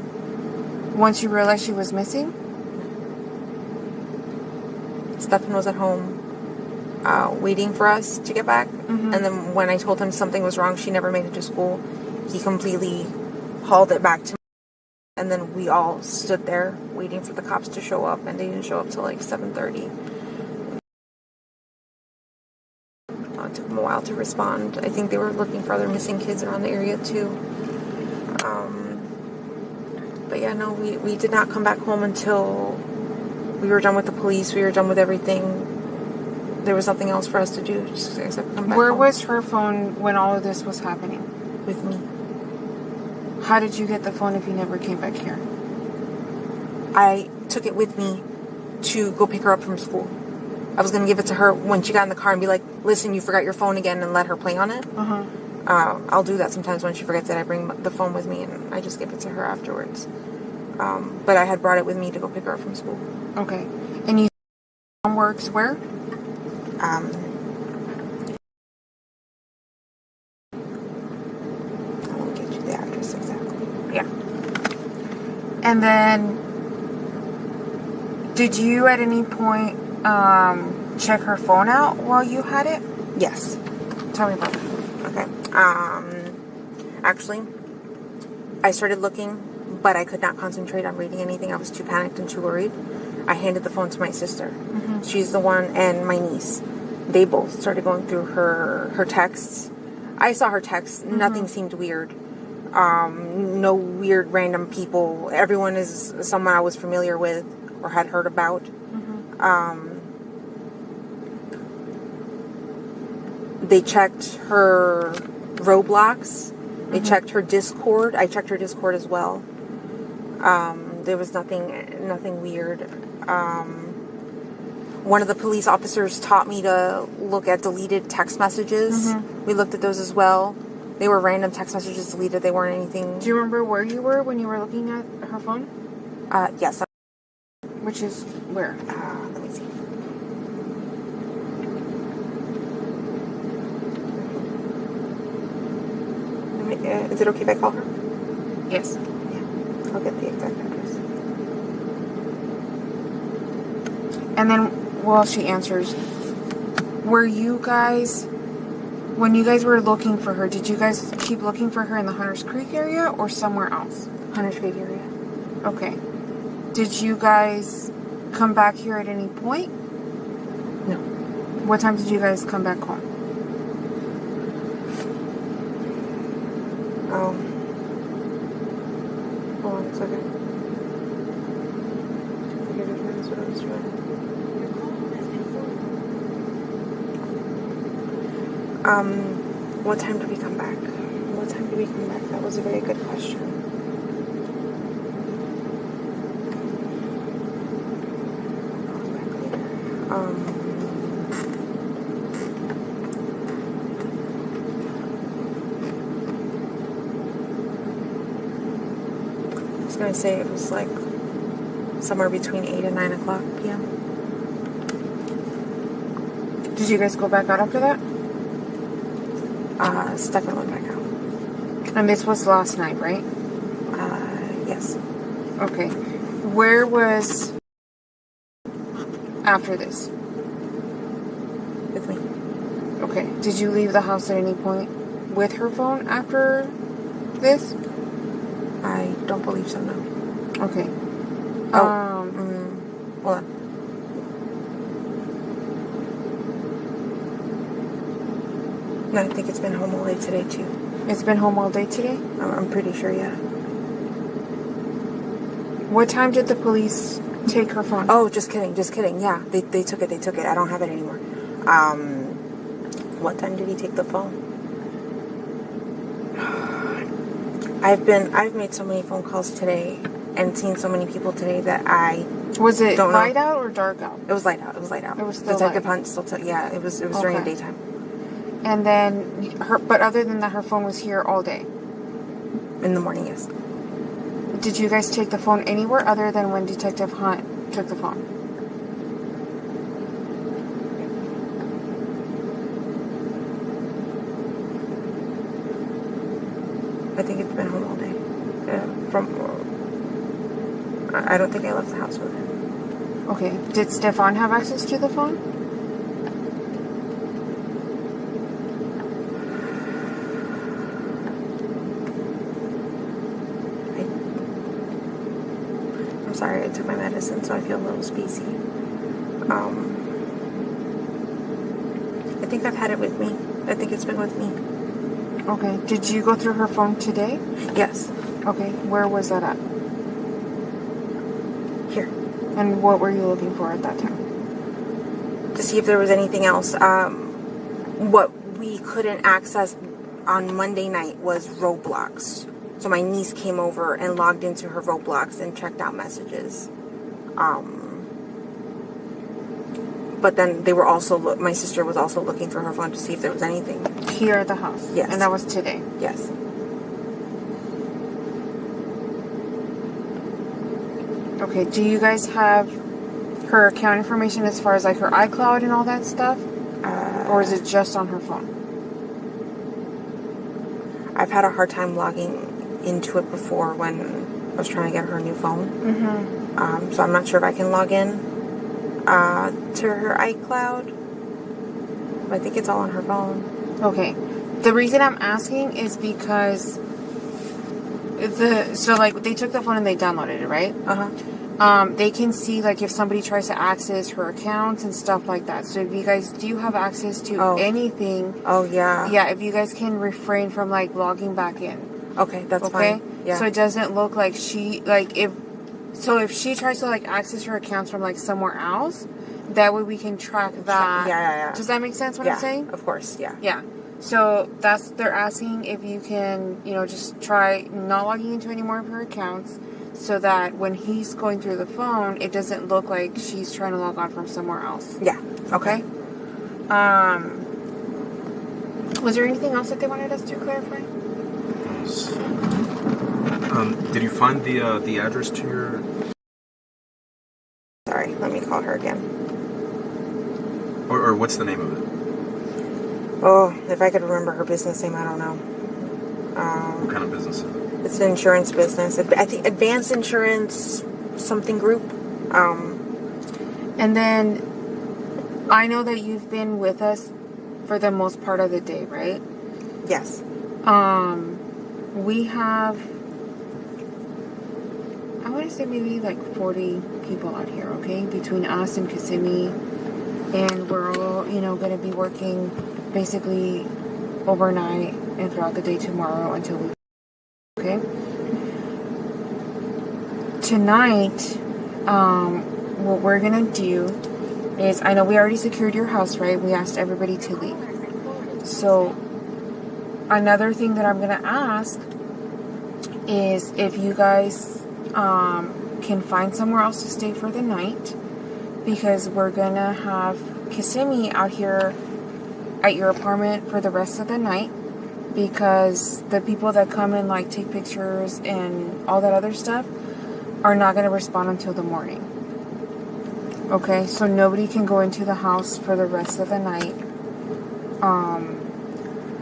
Once you realized she was missing? Stephan was at home waiting for us to get back. And then when I told him something was wrong, she never made it to school. He completely hauled it back to me. And then we all stood there waiting for the cops to show up. And they didn't show up till like 7:30. It took them a while to respond. I think they were looking for other missing kids around the area too. But yeah, no, we did not come back home until we were done with the police. We were done with everything. There was nothing else for us to do just except come back Where home. was her phone when all of this was happening? With me. How did you get the phone if you never came back here? I took it with me to go pick her up from school. I was going to give it to her when she got in the car and be like, listen, you forgot your phone again, and let her play on it. I'll do that sometimes when she forgets it. I bring the phone with me and I just give it to her afterwards. But I had brought it with me to go pick her up from school. Okay. And you mom works where? I won't get you the address exactly. Yeah. And then, did you at any point check her phone out while you had it? Yes. Tell me about that. Okay. Actually, I started looking, but I could not concentrate on reading anything. I was too panicked and too worried. I handed the phone to my sister. She's the one, and my niece. They both started going through her texts. I saw her texts. Nothing seemed weird. No weird random people. Everyone is someone I was familiar with or had heard about. They checked her Roblox. They checked her Discord. I checked her Discord as well. There was nothing weird. One of the police officers taught me to look at deleted text messages. We looked at those as well. They were random text messages deleted. They weren't anything. Do you remember where you were when you were looking at her phone? Yes. Which is where? Let me see. Is it okay if I call her? Yes. Yeah. I'll get the exact address. And then, while she answers, were you guys, when you guys were looking for her, did you guys keep looking for her in the Hunters Creek area or somewhere else? Hunters Creek area. Okay. Did you guys come back here at any point? No. What time did you guys come back home? Hold on a second. That's what I was trying. What time did we come back? What time did we come back? That was a very good question. I was going to say it was like somewhere between 8 and 9 o'clock p.m. Did you guys go back out after that? Stephan went back out. And this was last night, right? Yes. Okay. Where was after this? With me. Okay. Did you leave the house at any point with her phone after this? I don't believe so, no. Okay. Hold on. No, I think it's been home all day today, too. It's been home all day today? I'm pretty sure, yeah. What time did the police take her phone? Oh, just kidding. Yeah, they took it. I don't have it anymore. What time did he take the phone? I've made so many phone calls today and seen so many people today that I Was it don't light know. out or dark out? It was light out. It was still Detective light. Hunt still yeah, it was during the daytime. And then but other than that, her phone was here all day. In the morning, yes. Did you guys take the phone anywhere other than when Detective Hunt took the phone? I think it's been home all day. I don't think I left the house with it. Okay. Did Stephan have access to the phone? I'm sorry, I took my medicine, so I feel a little spacey. I think I've had it with me. I think it's been with me. Okay. Did you go through her phone today? Yes. Okay. Where was that at? Here. And what were you looking for at that time? To see if there was anything else. What we couldn't access on Monday night was Roblox. So my niece came over and logged into her Roblox and checked out messages. But then they were also, my sister was also looking for her phone to see if there was anything. Here at the house? Yes. And that was today? Yes. Okay. Do you guys have her account information as far as like her iCloud and all that stuff? Or is it just on her phone? I've had a hard time logging into it before when I was trying to get her a new phone. Mm-hmm. So I'm not sure if I can log in to her iCloud. I think it's all on her phone. Okay. The reason I'm asking is because they took the phone and they downloaded it, right? They can see like if somebody tries to access her accounts and stuff like that. So if you guys do have access to anything, if you guys can refrain from like logging back in. Okay, that's fine. Yeah. So it doesn't look like if she tries to like access her accounts from like somewhere else, that way we can track that. Yeah. Does that make sense what I'm saying? Of course, yeah. Yeah. So they're asking if you can, just try not logging into any more of her accounts so that when he's going through the phone, it doesn't look like she's trying to log on from somewhere else. Yeah. Okay. Was there anything else that they wanted us to clarify? Did you find the address to your... Sorry, let me call her again. Or what's the name of it? Oh, if I could remember her business name, I don't know. What kind of business is it? It's an insurance business. I think Advanced Insurance something group. And then I know that you've been with us for the most part of the day, right? Yes. We have, I want to say maybe like 40 people out here, okay? Between us and Kissimmee. And we're all, going to be working basically overnight and throughout the day tomorrow until we... Okay? Tonight, what we're going to do is, I know we already secured your house, right? We asked everybody to leave. So, another thing that I'm going to ask is if you guys can find somewhere else to stay for the night, because we're going to have Kissimmee out here at your apartment for the rest of the night, because the people that come and like take pictures and all that other stuff are not going to respond until the morning. Okay, so nobody can go into the house for the rest of the night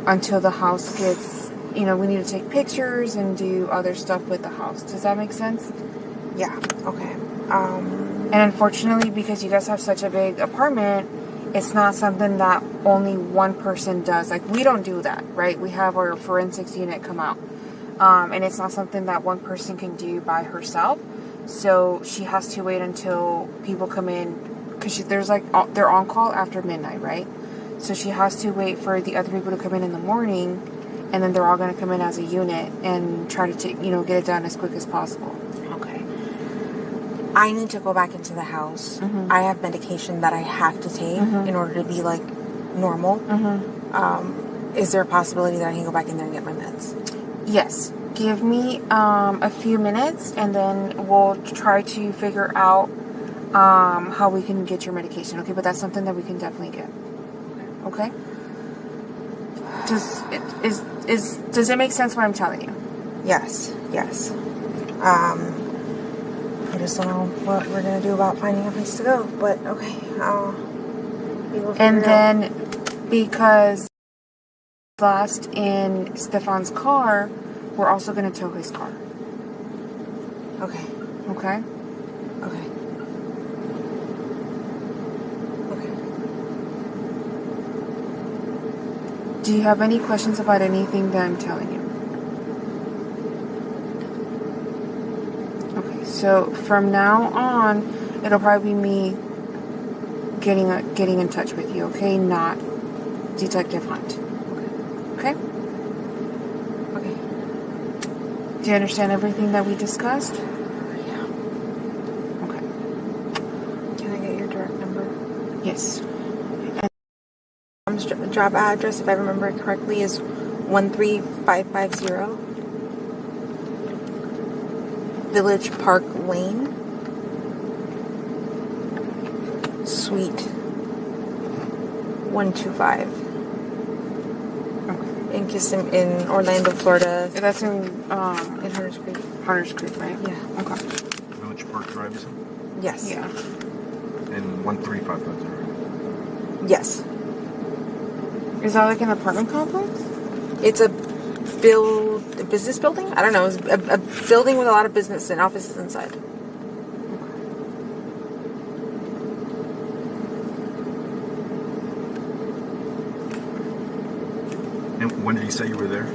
until the house gets, we need to take pictures and do other stuff with the house. Does that make sense? Yeah. Okay. And unfortunately, because you guys have such a big apartment, it's not something that only one person does. Like, we don't do that, right? We have our forensics unit come out. And it's not something that one person can do by herself. So she has to wait until people come in, because they're on call after midnight, right? So she has to wait for the other people to come in the morning, and then they're all going to come in as a unit and try to get it done as quick as possible. Okay. I need to go back into the house. I have medication that I have to take in order to be like normal. Is there a possibility that I can go back in there and get my meds? Yes. Give me a few minutes, and then we'll try to figure out how we can get your medication. Okay, but that's something that we can definitely get. Okay. Does it make sense what I'm telling you? Yes. I just don't know what we're gonna do about finding a place to go. But okay, and then because lost in Stephan's car, we're also gonna tow his car. Okay. Okay. Okay. Do you have any questions about anything that I'm telling you? Okay, so from now on, it'll probably be me getting in touch with you, okay? Not Detective Hunt. Okay? Okay. Do you understand everything that we discussed? Yeah. Okay. Can I get your direct number? Yes. Job address, if I remember it correctly, is 13550 Village Park Lane, Suite 125. Okay. In Orlando, Florida. That's in Hunters Creek. Hunters Creek, right? Yeah. Okay. Village Park Drive, is it? Yes. Yeah. And 13550. Yes. Is that like an apartment complex? It's a business building? I don't know. It's a building with a lot of business and offices inside. And when did you say you were there?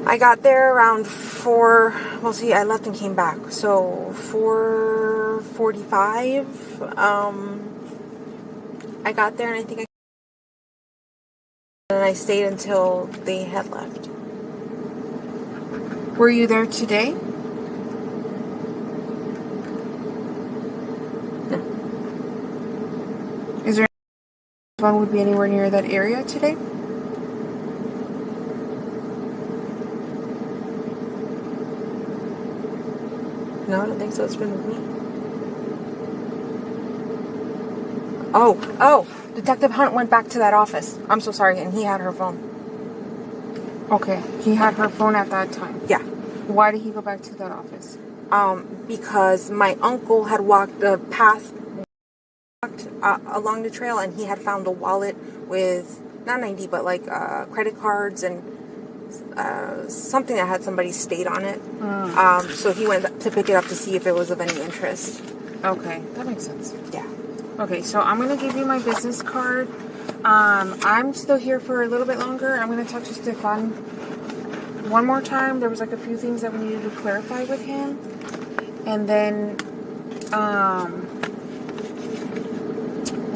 I got there around 4. Well, see, I left and came back. So 4:45. I got there, and I think I stayed until they had left. Were you there today? No. Is there one would be anywhere near that area today? No, I don't think so. It's been with me. Oh, Detective Hunt went back to that office. I'm so sorry, and he had her phone. Okay, he had her phone at that time. Yeah. Why did he go back to that office? Because my uncle had walked the path along the trail, and he had found a wallet with not an ID, but like credit cards and something that had somebody's state on it. So he went to pick it up to see if it was of any interest. Okay, that makes sense. Yeah. Okay, so I'm going to give you my business card. I'm still here for a little bit longer. I'm going to talk to Stephan one more time. There was like a few things that we needed to clarify with him. And then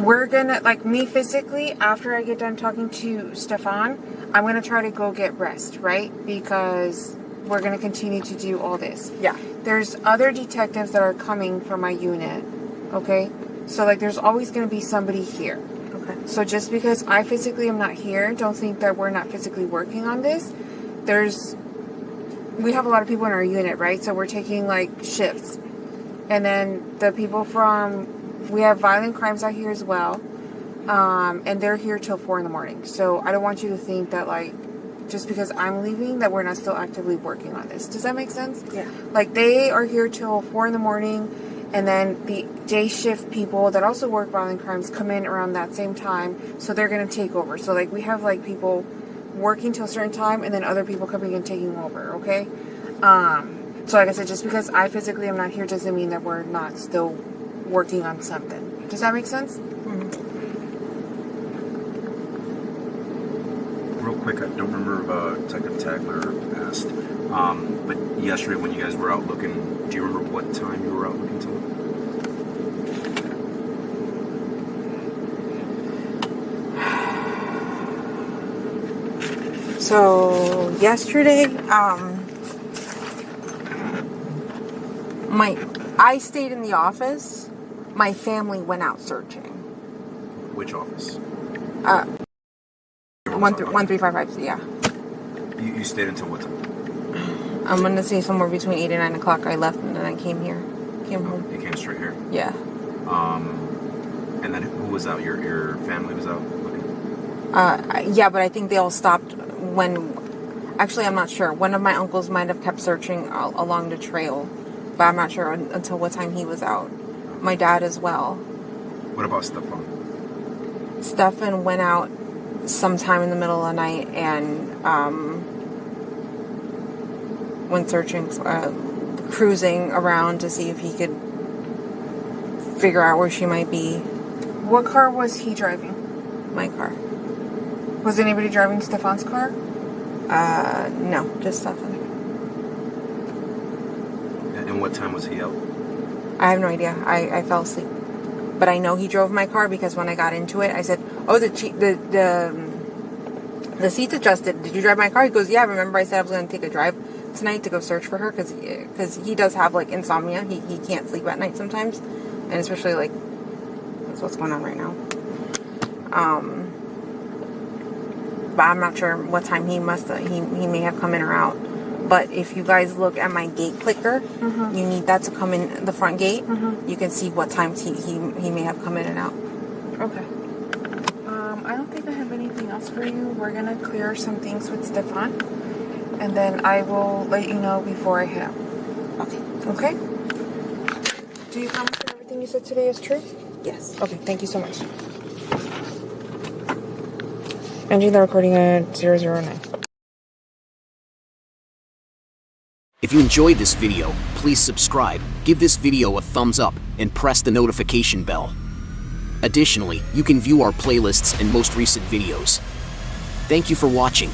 we're going to, like me physically, after I get done talking to Stephan, I'm going to try to go get rest, right? Because we're going to continue to do all this. Yeah. There's other detectives that are coming from my unit, okay? So, like, there's always going to be somebody here. Okay. So, just because I physically am not here, don't think that we're not physically working on this. We have a lot of people in our unit, right? So, we're taking, like, shifts. And then the people we have violent crimes out here as well. And they're here till 4 in the morning. So, I don't want you to think that, like, just because I'm leaving, that we're not still actively working on this. Does that make sense? Yeah. Like, they are here till 4 in the morning. And then the day shift people that also work violent crimes come in around that same time. So they're going to take over. So, like, we have, like, people working till a certain time and then other people coming and taking over, okay? So, like I said, just because I physically am not here doesn't mean that we're not still working on something. Does that make sense? Real quick, I don't remember if Detective Tagler asked, but yesterday when you guys were out looking, do you remember what time you were out looking till? So yesterday, I stayed in the office. My family went out searching. Which office? 1355. Yeah. You stayed until what time? I'm gonna say somewhere between 8 and 9 o'clock. I left and then I came home. You came straight here. Yeah. And then who was out? Your family was out looking? Yeah, but I think they all stopped when. Actually, I'm not sure. One of my uncles might have kept searching along the trail, but I'm not sure until what time he was out. My dad as well. What about Stephan? Stephan went out sometime in the middle of the night and went searching, cruising around to see if he could figure out where she might be. What car was he driving? My car. Was anybody driving Stephan's car? No, just Stephan. And what time was he out? I have no idea. I fell asleep. But I know he drove my car because when I got into it, I said, "Oh, the seat's adjusted. Did you drive my car?" He goes, "Yeah, remember I said I was going to take a drive tonight to go search for her because he does have like insomnia. He can't sleep at night sometimes, and especially like that's what's going on right now. But I'm not sure what time he may have come in or out. But if you guys look at my gate clicker, you need that to come in the front gate. You can see what times he may have come in and out. Okay. I don't think I have anything else for you. We're going to clear some things with Stephan. And then I will let you know before I head out. Okay. Okay? Do you promise that everything you said today is true? Yes. Okay, thank you so much. Ending the recording at 009. If you enjoyed this video, please subscribe, give this video a thumbs up, and press the notification bell. Additionally, you can view our playlists and most recent videos. Thank you for watching.